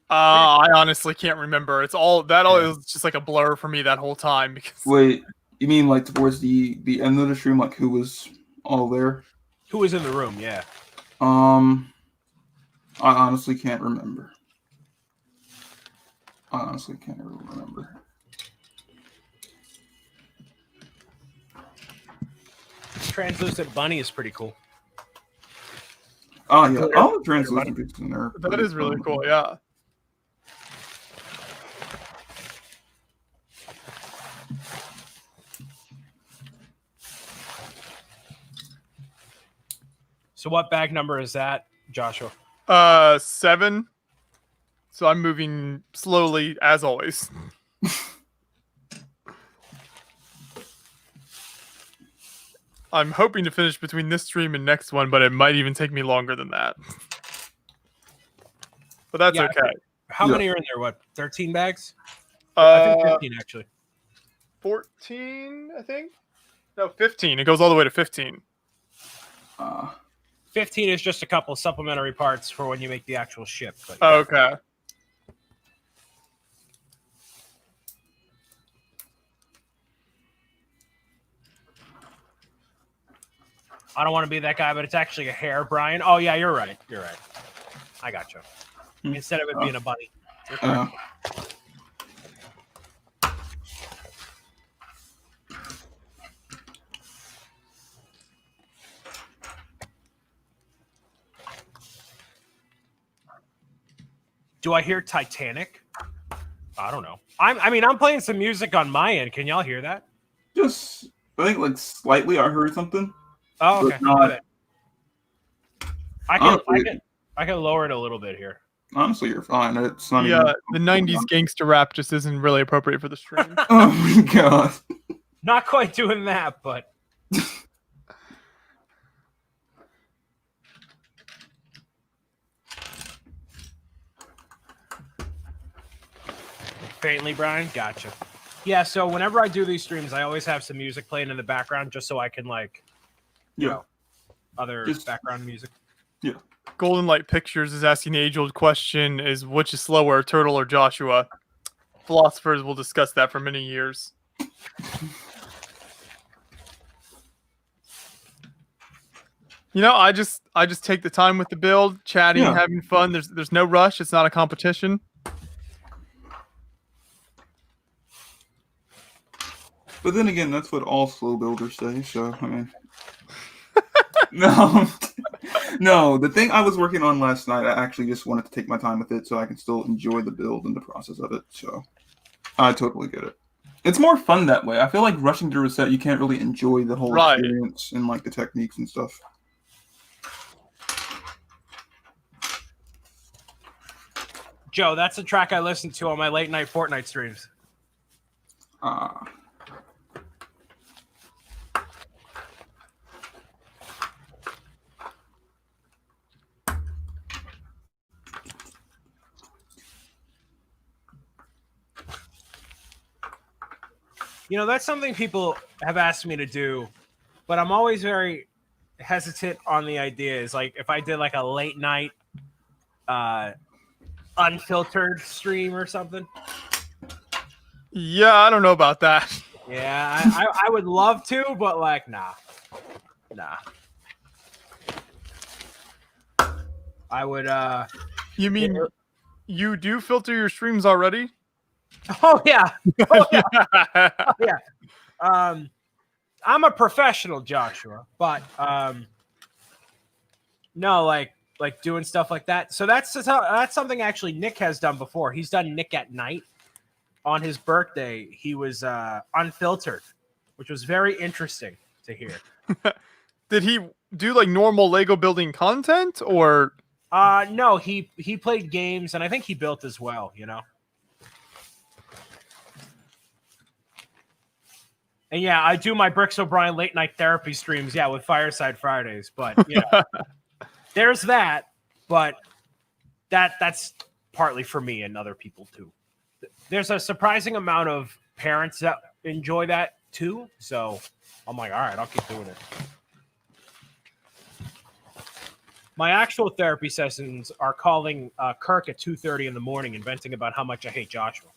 I honestly can't remember. It's all is just like a blur for me that whole time. Because wait, you mean like towards the end of the stream, like who was all there? Who was in the room? Yeah. I honestly can't remember. I honestly can't really remember. Translucent bunny is pretty cool. Oh yeah, all the translucent pieces in there. That is really cool. Yeah. So what bag number is that, Joshua? 7. So I'm moving slowly as always. I'm hoping to finish between this stream and next one, but it might even take me longer than that. But that's okay. How many are in there? What, 13 bags? I think 15 actually. 14, I think. No, 15. It goes all the way to 15. 15 is just a couple supplementary parts for when you make the actual ship. But okay. I don't want to be that guy, but it's actually a hair, Brian. Oh, yeah, you're right. I got you. Instead of it being a bunny. Do I hear Titanic? I don't know. I'm playing some music on my end. Can y'all hear that? Just, I think like slightly I heard something. Oh, okay. Not, I can lower it a little bit here. Honestly, you're fine. It's not the 90s gangster rap just isn't really appropriate for the stream. Oh my god. Not quite doing that, but faintly, Brian. Gotcha. Yeah, so whenever I do these streams, I always have some music playing in the background just so I can other background music. Yeah. Golden Light Pictures is asking the age-old question: is which is slower, Turtle or Joshua? Philosophers will discuss that for many years. I just take the time with the build, chatting, having fun. There's no rush. It's not a competition. But then again, that's what all slow builders say. So I mean, no, no. The thing I was working on last night, I actually just wanted to take my time with it, so I can still enjoy the build and the process of it. So I totally get it. It's more fun that way. I feel like rushing through a set, you can't really enjoy the whole experience and like the techniques and stuff. Joe, that's a track I listen to on my late night Fortnite streams. You know, that's something people have asked me to do, but I'm always very hesitant on the idea. Is like if I did like a late night unfiltered stream or something. Yeah, I don't know about that. Yeah, I would love to, but like, nah. I would. You mean you do filter your streams already? Oh yeah. Oh yeah. Oh, yeah. I'm a professional, Joshua, but no, like doing stuff like that. So that's something actually Nick has done before. He's done Nick at Night. On his birthday, he was unfiltered, which was very interesting to hear. Did he do like normal Lego building content or? No, he played games, and I think he built as well. You know. And yeah, I do my Bricks O'Brien late night therapy streams. Yeah, with Fireside Fridays, but you know, there's that. But that's partly for me and other people too. There's a surprising amount of parents that enjoy that too. So I'm like, all right, I'll keep doing it. My actual therapy sessions are calling Kirk at 2:30 in the morning and venting about how much I hate Joshua.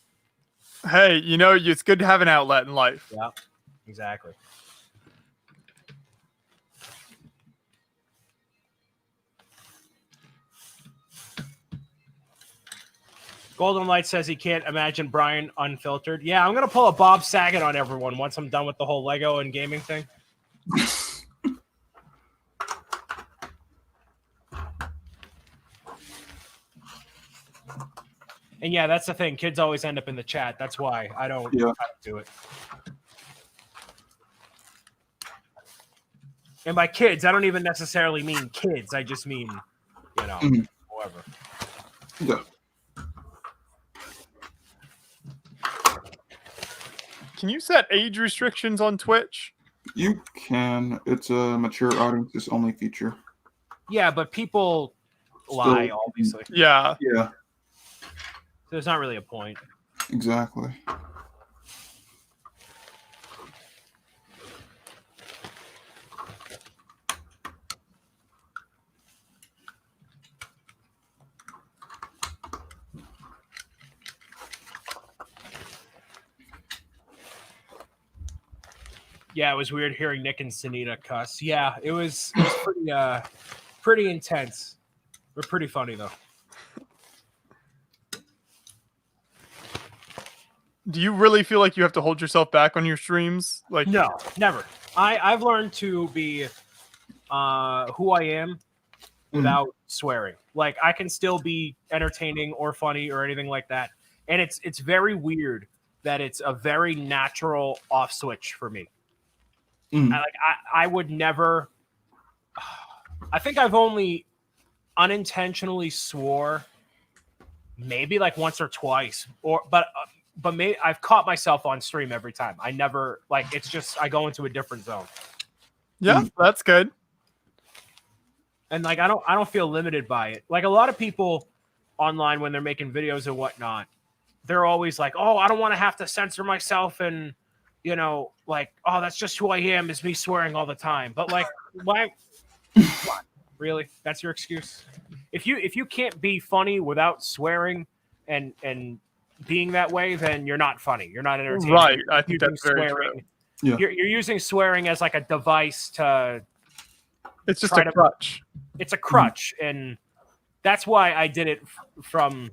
Hey, you know, it's good to have an outlet in life. Yeah, exactly. Golden Light says he can't imagine Brian unfiltered. Yeah, I'm going to pull a Bob Saget on everyone once I'm done with the whole Lego and gaming thing. And yeah, that's the thing. Kids always end up in the chat. That's why I don't do it. And by kids, I don't even necessarily mean kids. I just mean, you know, whoever. Yeah. Can you set age restrictions on Twitch? You can. It's a mature audiences only feature. Yeah, but people lie, obviously. Yeah. Yeah. So there's not really a point. Exactly. Yeah, it was weird hearing Nick and Sunita cuss. Yeah, it was pretty intense. But pretty funny though. Do you really feel like you have to hold yourself back on your streams? Like, no, never. I've learned to be who I am without swearing. Like I can still be entertaining or funny or anything like that. And it's very weird that it's a very natural off switch for me. I would never. I think I've only unintentionally swore maybe like once or twice, but I've caught myself on stream every time. I never like it's just I go into a different zone. Yeah, that's good. And like I don't feel limited by it. Like a lot of people online when they're making videos and whatnot, they're always like, "Oh, I don't want to have to censor myself," and you know, like, "Oh, that's just who I am," is me swearing all the time. But like, why? What? Really? That's your excuse? If you can't be funny without swearing and being that way, then you're not funny. You're not entertaining. Right. I think that's very true. Yeah. You're using swearing as like a device to. It's just a crutch. It's a crutch, and that's why I did it from,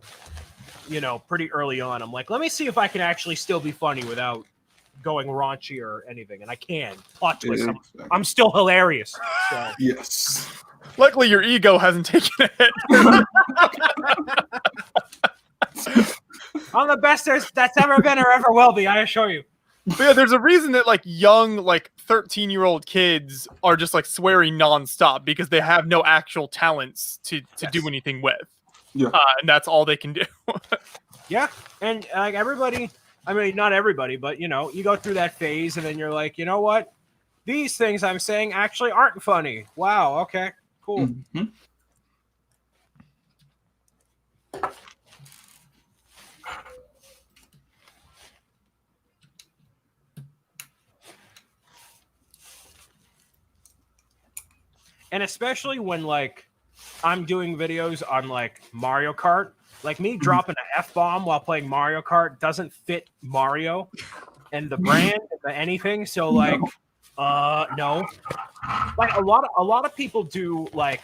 you know, pretty early on. I'm like, let me see if I can actually still be funny without going raunchy or anything, and I can. Plot twist. Exactly. I'm still hilarious. So. Yes. Luckily, your ego hasn't taken a hit. I'm the best that's ever been or ever will be, I assure you. But yeah, there's a reason that like young, like 13-year-old kids are just like swearing nonstop because they have no actual talents to do anything with. Yeah. And that's all they can do. Yeah. And like everybody, I mean, not everybody, but you know, you go through that phase and then you're like, you know what? These things I'm saying actually aren't funny. Wow. Okay, cool. Mm-hmm. And especially when like I'm doing videos on like Mario Kart, like me dropping an F-bomb while playing Mario Kart doesn't fit Mario and the brand and the anything. So like, no, like a lot of people do like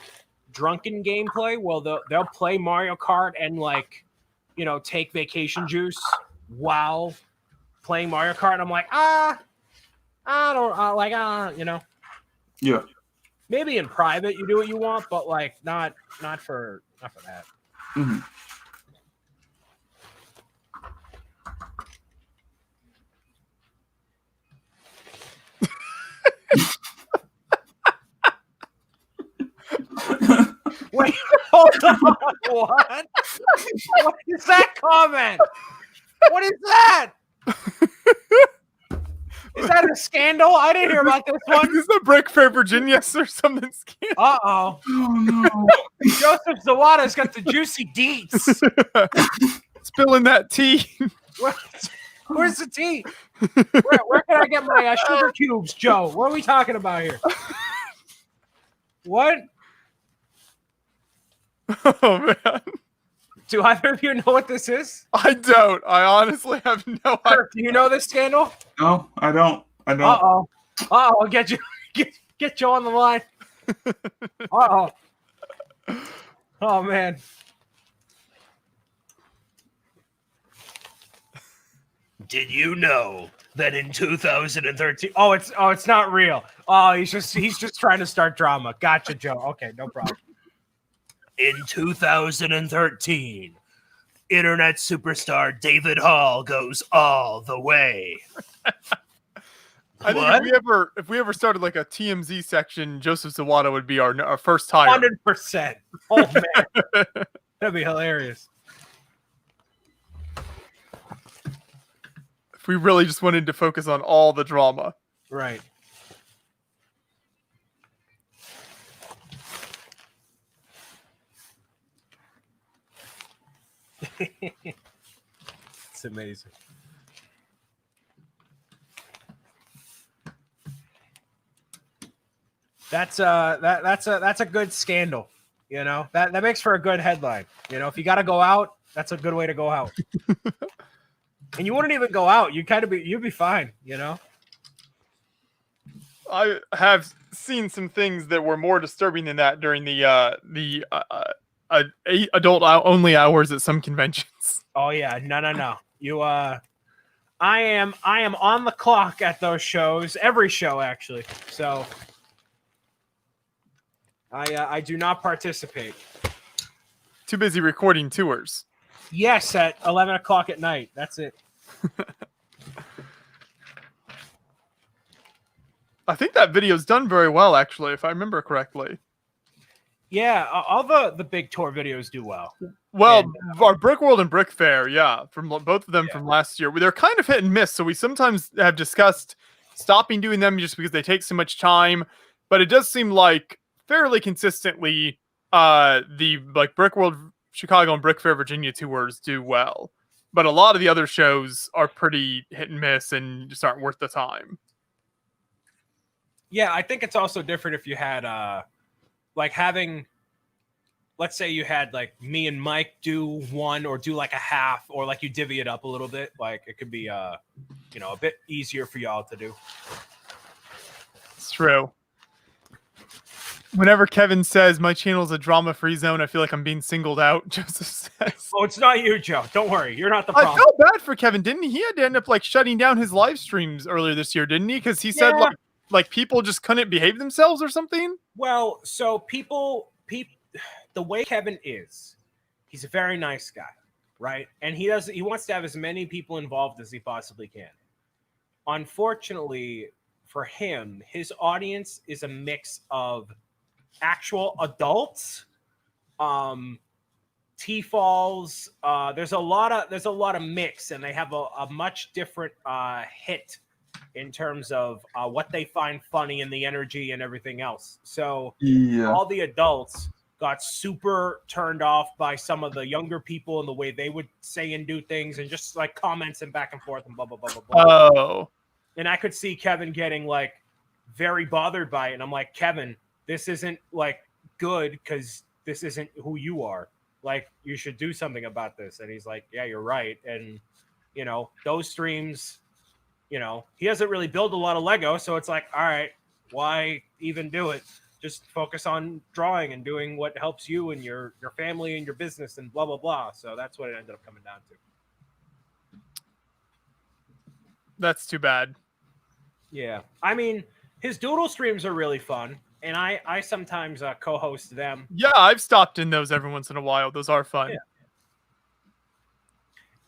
drunken gameplay. Well, they'll play Mario Kart and like, you know, take vacation juice while playing Mario Kart. And I'm like, I don't you know. Yeah. Maybe in private you do what you want, but like not for that. Mm-hmm. Wait, hold on. What? What is that comment? What is that? Is that a scandal? I didn't hear about this one. Is the Brick Fair, Virginia, or something scandal? Uh-oh. Oh no. Joseph Zawada's got the juicy deets. Spilling that tea. Where's the tea? Where can I get my sugar cubes, Joe? What are we talking about here? What? Oh, man. Do either of you know what this is? I don't. I honestly have no idea. Kirk, do you know this scandal? No, I don't. Uh-oh. I'll get you. Get Joe on the line. Uh-oh. Oh, man. Did you know that in 2013? Oh, it's not real. Oh, he's just trying to start drama. Gotcha, Joe. Okay, no problem. In 2013, internet superstar David Hall goes all the way. I think if we ever started like a TMZ section, Joseph Zawada would be our first hire. 100%. Oh man, that'd be hilarious. If we really just wanted to focus on all the drama. Right. It's amazing. That's a good scandal. You know, that makes for a good headline. You know, if you got to go out, that's a good way to go out. And you wouldn't even go out. You'd be fine. You know. I have seen some things that were more disturbing than that during the adult only hours at some conventions. Oh yeah, no. You I am on the clock at those shows, every show actually. So I do not participate. Too busy recording tours. Yes, at 11 o'clock at night. That's it. I think that video's done very well, actually, if I remember correctly. Yeah, all the big tour videos do well. Well, And, our Brick World and Brick Fair, yeah, from both of them from last year. They're kind of hit and miss, so we sometimes have discussed stopping doing them just because they take so much time. But it does seem like fairly consistently the like Brick World Chicago and Brick Fair Virginia tours do well. But a lot of the other shows are pretty hit and miss and just aren't worth the time. Yeah, I think it's also different if you had like having, let's say you had like me and Mike do one or do like a half, or like you divvy it up a little bit. Like it could be a bit easier for y'all to do. It's true. Whenever Kevin says my channel is a drama-free zone, I feel like I'm being singled out. Joseph says. Oh, it's not you, Joe. Don't worry. You're not the I problem. felt bad for Kevin, didn't he? He had to end up like shutting down his live streams earlier this year, didn't he? Because he said like people just couldn't behave themselves or something. Well, so people, the way Kevin is, he's a very nice guy, right? And he wants to have as many people involved as he possibly can. Unfortunately for him, his audience is a mix of actual adults, T-falls. There's a lot of mix, and they have a much different hit in terms of what they find funny and the energy and everything else. So all the adults got super turned off by some of the younger people and the way they would say and do things, and just like comments and back and forth and blah blah blah blah blah. Oh. And I could see Kevin getting like very bothered by it. And I'm like, Kevin, this isn't like good, because this isn't who you are. Like, you should do something about this. And he's like, yeah, you're right. And, you know, those streams, you know, he hasn't really built a lot of Lego. So it's like, all right, why even do it? Just focus on drawing and doing what helps you and your family and your business and blah, blah, blah. So that's what it ended up coming down to. That's too bad. Yeah. I mean, his doodle streams are really fun. And I sometimes co-host them. Yeah, I've stopped in those every once in a while. Those are fun. Yeah.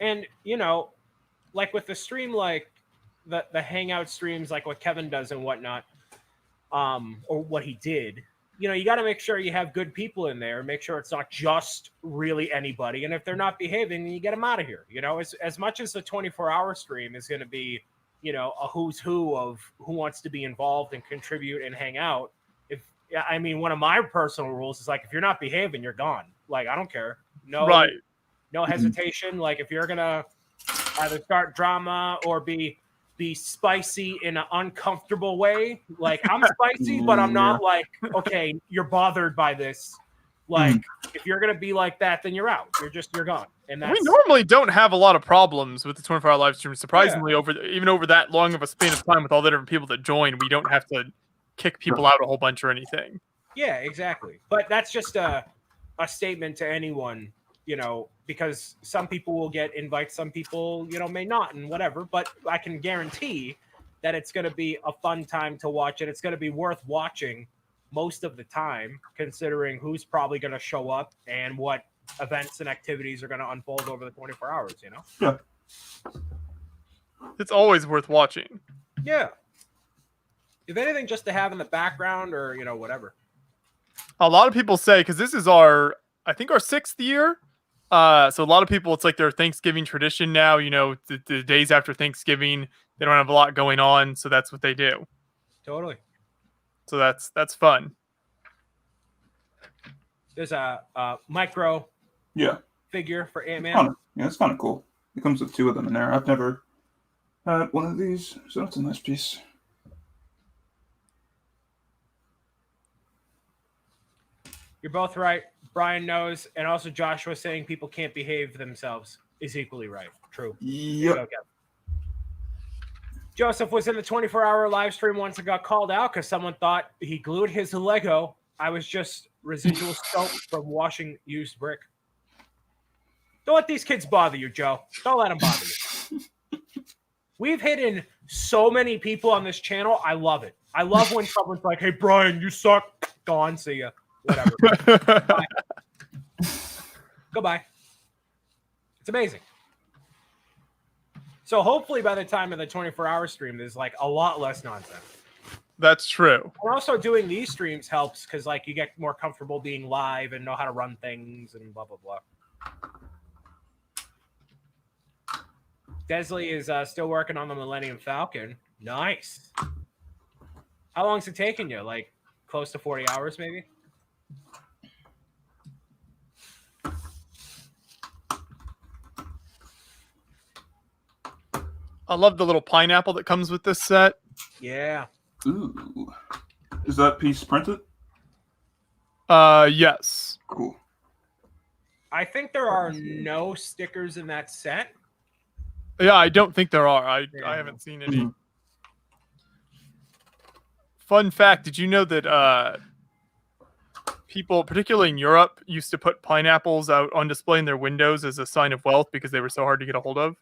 And, you know, like with the stream, like the hangout streams, like what Kevin does and whatnot, or what he did, you know, you got to make sure you have good people in there. Make sure it's not just really anybody. And if they're not behaving, then you get them out of here. You know, as much as the 24-hour stream is going to be, you know, a who's who of who wants to be involved and contribute and hang out. I mean, one of my personal rules is like, if you're not behaving, you're gone. Like, I don't care. No, right. No hesitation. Like, if you're gonna either start drama or be spicy in an uncomfortable way, like I'm spicy, but I'm not like, okay, you're bothered by this. Like, if you're gonna be like that, then you're out. You're gone. And that's, we normally don't have a lot of problems with the 24-hour live stream. Surprisingly, even over that long of a span of time with all the different people that join, we don't have to kick people out a whole bunch or anything. Yeah, exactly. But that's just a statement to anyone, you know, because some people will get invites, some people, you know, may not, and whatever. But I can guarantee that it's going to be a fun time to watch it. It's going to be worth watching most of the time, considering who's probably going to show up and what events and activities are going to unfold over the 24 hours, you know? Yeah. It's always worth watching. Yeah. If anything, just to have in the background or, you know, whatever. A lot of people say, because this is I think our 6th year. So a lot of people, it's like their Thanksgiving tradition now, you know, the days after Thanksgiving, they don't have a lot going on. So that's what they do. Totally. So that's fun. There's a micro figure for Ant-Man. Yeah, it's kind of cool. It comes with 2 of them in there. I've never had one of these, so that's a nice piece. You're both right. Brian knows, and also Joshua saying people can't behave themselves is equally right. True. Yep. Okay. Joseph was in the 24-hour live stream once and got called out because someone thought he glued his Lego. I was just residual soap from washing used brick. Don't let these kids bother you, Joe. Don't let them bother you. We've hidden so many people on this channel. I love it. I love when someone's like, hey, Brian, you suck. Gone. See ya. Whatever. Bye. Goodbye. It's amazing. So hopefully by the time of the 24-hour stream, there's like a lot less nonsense. That's true. And also doing these streams helps because like you get more comfortable being live and know how to run things and blah, blah, blah. Desley is still working on the Millennium Falcon. Nice. How long is it taking you? Like close to 40 hours maybe? I love the little pineapple that comes with this set. Yeah. Ooh. Is that piece printed? Yes. Cool. I think there are no stickers in that set. Yeah, I don't think there are. I haven't seen any. Mm-hmm. Fun fact, did you know that people, particularly in Europe, used to put pineapples out on display in their windows as a sign of wealth because they were so hard to get a hold of?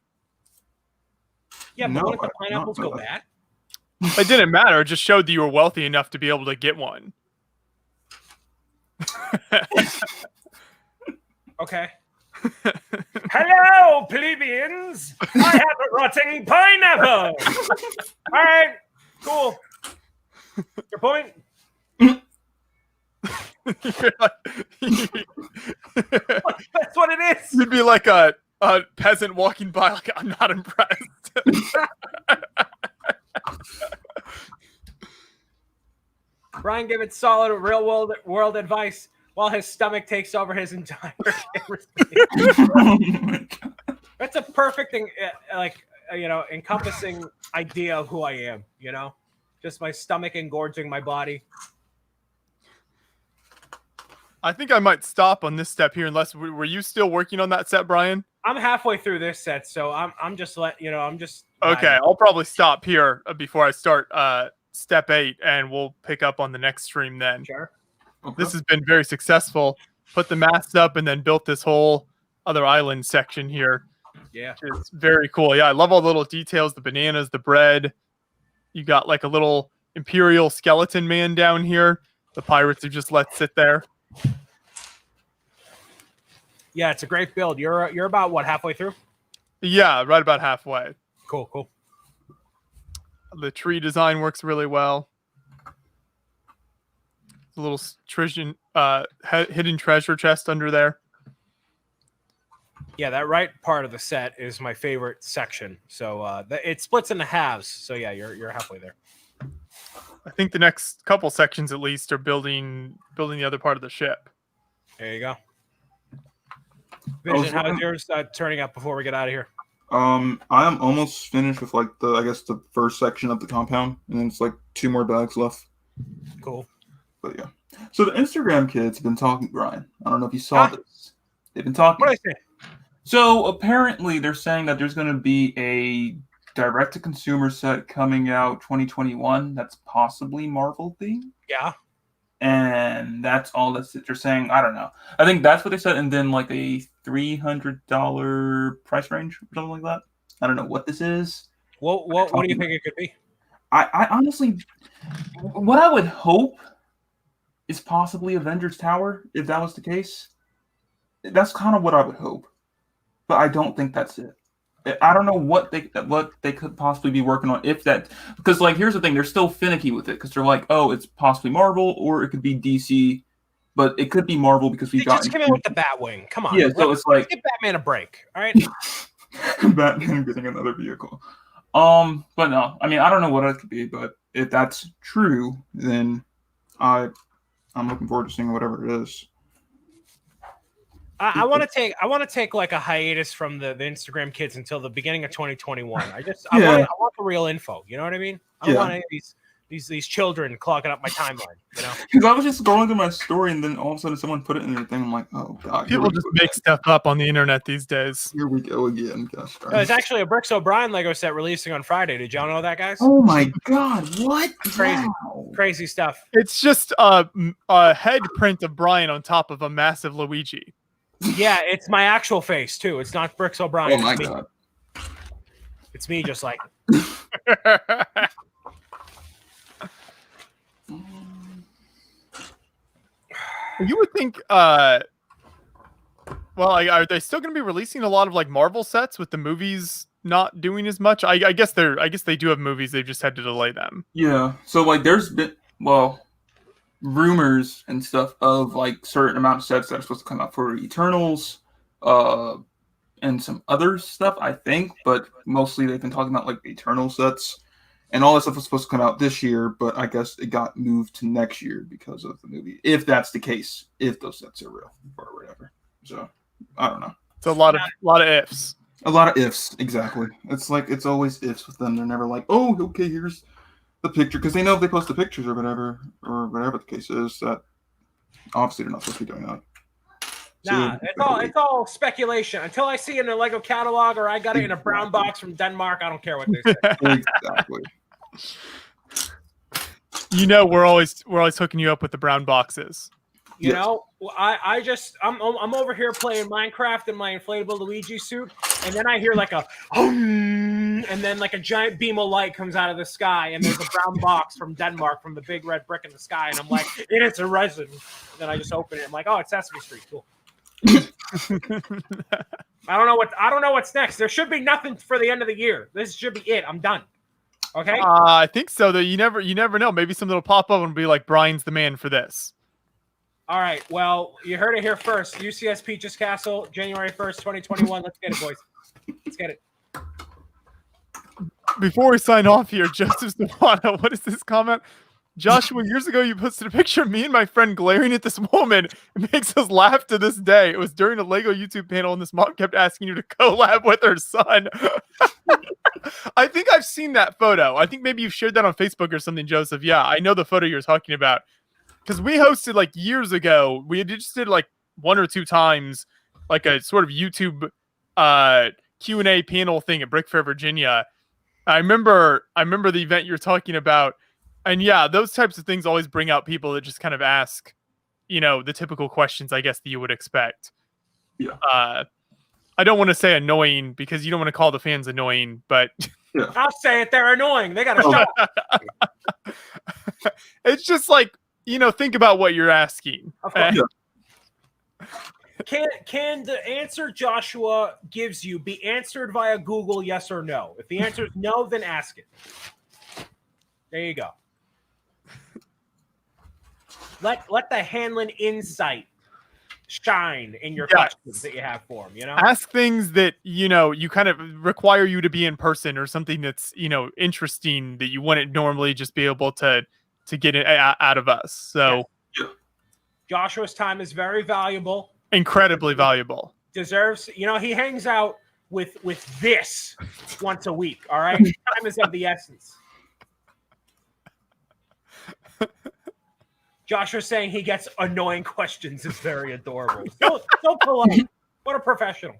Yeah, but No, wouldn't the I did not pineapples know go that. bad? It didn't matter. It just showed that you were wealthy enough to be able to get one. Okay. Hello, plebeians! I have a rotting pineapple! All right, cool. Your point? That's what it is. You'd be like a peasant walking by, like, I'm not impressed. Brian gave it solid real world advice while his stomach takes over his entire camera screen. That's a perfect thing, encompassing idea of who I am, just my stomach engorging my body. I think I might stop on this step here, unless were you still working on that set, Brian? I'm halfway through this set, so I'm just Okay, I'll probably stop here before I start step 8, and we'll pick up on the next stream then. Sure. Okay. This has been very successful. Put the masts up and then built this whole other island section here. Yeah. It's very cool. Yeah, I love all the little details, the bananas, the bread. You got like a little Imperial skeleton man down here. The pirates have just let sit there. Yeah, it's a great build. You're about what, halfway through? Yeah, right about halfway. Cool. The tree design works really well. The little hidden treasure chest under there. Yeah, that right part of the set is my favorite section. So it splits into halves. So yeah, you're halfway there. I think the next couple sections at least are building the other part of the ship. There you go. Vision, how's yours turning out before we get out of here? I am almost finished with the first section of the compound, and then it's like 2 more bags left. Cool. But yeah. So the Instagram kids have been talking, Brian. I don't know if you saw this. They've been talking. What did I say? So apparently they're saying that there's going to be a direct-to-consumer set coming out 2021 that's possibly Marvel themed. Yeah. And that's all that they're saying. I don't know. I think that's what they said, and then like a $300 price range or something like that. I don't know what this is. What do you think it could be? I honestly, what I would hope is possibly Avengers Tower, if that was the case. That's kind of what I would hope, but I don't think that's it. I don't know what they could possibly be working on, if that, because like here's the thing, they're still finicky with it because they're like, oh, it's possibly Marvel or it could be DC, but it could be Marvel because we got just come in with the Batwing. Come on, yeah. So it's like, give Batman a break, all right? Batman getting another vehicle. But no, I mean I don't know what it could be, but if that's true, then I'm looking forward to seeing whatever it is. I want to take like a hiatus from the Instagram kids until the beginning of 2021. I want the real info. You know what I mean? I don't want any of these children clogging up my timeline. Because I was just scrolling through my story, and then all of a sudden someone put it in their thing. I'm like, oh god. People just make stuff up on the internet these days. Here we go again. Gosh, there's actually a Bricks O'Brien Lego set releasing on Friday. Did y'all know that, guys? Oh my god! What? Crazy stuff. It's just a head print of Brian on top of a massive Luigi. Yeah, it's my actual face too. It's not Bricks O'Brien. Oh my god! It's me, just like. You would think. Are they still going to be releasing a lot of like Marvel sets with the movies not doing as much? I guess they do have movies. They just had to delay them. Yeah. So like, there's been rumors and stuff of like certain amount of sets that are supposed to come out for Eternals, and some other stuff, I think, but mostly they've been talking about like the Eternal sets, and all that stuff was supposed to come out this year, but I guess it got moved to next year because of the movie. If that's the case, if those sets are real or whatever. So I don't know. It's a lot of ifs. A lot of ifs, exactly. It's like it's always ifs with them. They're never like, oh, okay, here's the picture, because they know if they post the pictures or whatever the case is, that obviously they're not supposed to be doing that. Nah, it's all speculation. Until I see it in a Lego catalog or I got it in a brown box from Denmark, I don't care what they say. Exactly. You know, we're always hooking you up with the brown boxes. You know, I'm over here playing Minecraft in my inflatable Luigi suit, and then I hear like and then like a giant beam of light comes out of the sky, and there's a brown box from Denmark from the big red brick in the sky, and I'm like, it's a resin. And then I just open it. I'm like, oh, it's Sesame Street. Cool. I don't know what's next. There should be nothing for the end of the year. This should be it. I'm done. Okay. I think so. Though you never know. Maybe something will pop up and be like, Brian's the man for this. All right. Well, you heard it here first. UCS Peaches Castle, January 1st, 2021. Let's get it, boys. Let's get it. Before we sign off here, Joseph Stefano, what is this comment? Joshua, years ago, you posted a picture of me and my friend glaring at this woman. It makes us laugh to this day. It was during a Lego YouTube panel, and this mom kept asking you to collab with her son. I think I've seen that photo. I think maybe you've shared that on Facebook or something, Joseph. Yeah, I know the photo you're talking about. Because we hosted like years ago, we just did like 1 or 2 times, like a sort of YouTube Q&A panel thing at Brick Fair, Virginia. I remember the event you're talking about, and yeah, those types of things always bring out people that just kind of ask, the typical questions, I guess, that you would expect. Yeah. I don't want to say annoying because you don't want to call the fans annoying, but yeah. I'll say it. They're annoying. They got to shut up. It's just like, think about what you're asking. Of course. Can the answer Joshua gives you be answered via Google, yes or no? If the answer is no, then ask it. There you go. Let the Hanlon insight shine in your questions that you have for him. Ask things that you kind of require you to be in person, or something that's interesting that you wouldn't normally just be able to get it out of us. So Joshua's time is very valuable. Incredibly valuable. Deserves, he hangs out with this once a week. All right. Time is of the essence. Joshua's saying he gets annoying questions is very adorable. So polite. What a professional.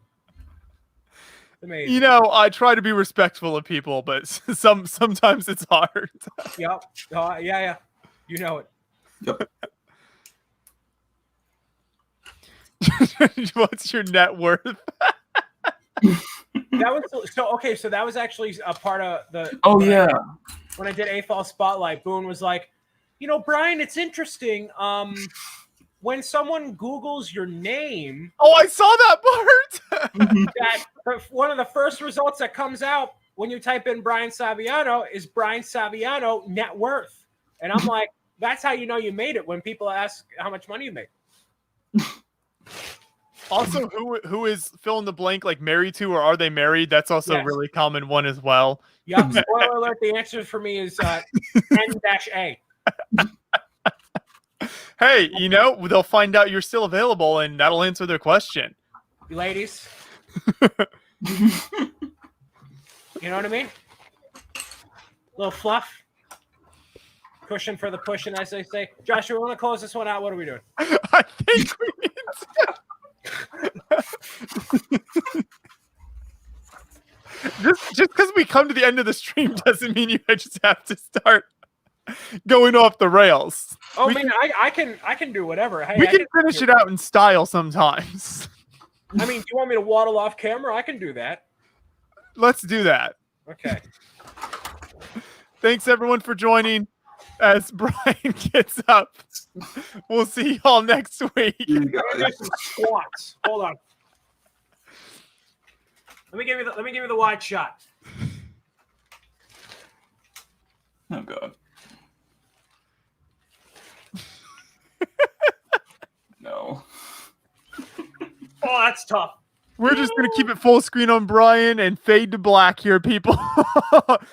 Amazing. I try to be respectful of people, but sometimes it's hard. Yep. Yeah. You know it. Yep. What's your net worth? So that was actually a part of the. Oh yeah. When I did AFAL Spotlight, Boone was like, Brian, it's interesting. When someone Googles your name, I saw that part. that one of the first results that comes out when you type in Brian Saviano is Brian Saviano net worth, and I'm like, that's how you know you made it when people ask how much money you make. Also, who is fill in the blank, like married to, or are they married? That's also a really common one as well. Yep. Spoiler alert, the answer for me is N-A. Hey, they'll find out you're still available, and that'll answer their question. You ladies. You know what I mean? Little fluff. Cushion for the pushing, as they say. Joshua, we want to close this one out. What are we doing? I think we need to. Just because we come to the end of the stream doesn't mean you just have to start going off the rails. I can do whatever. Hey, we can finish it out in style sometimes. I mean, do you want me to waddle off camera? I can do that. Let's do that. Okay. Thanks everyone for joining. As Brian gets up, we'll see y'all next week. I'm gonna do some squats. Hold on. Let me give you the wide shot. Oh god. No. Oh, that's tough. We're just going to keep it full screen on Brian and fade to black here, people.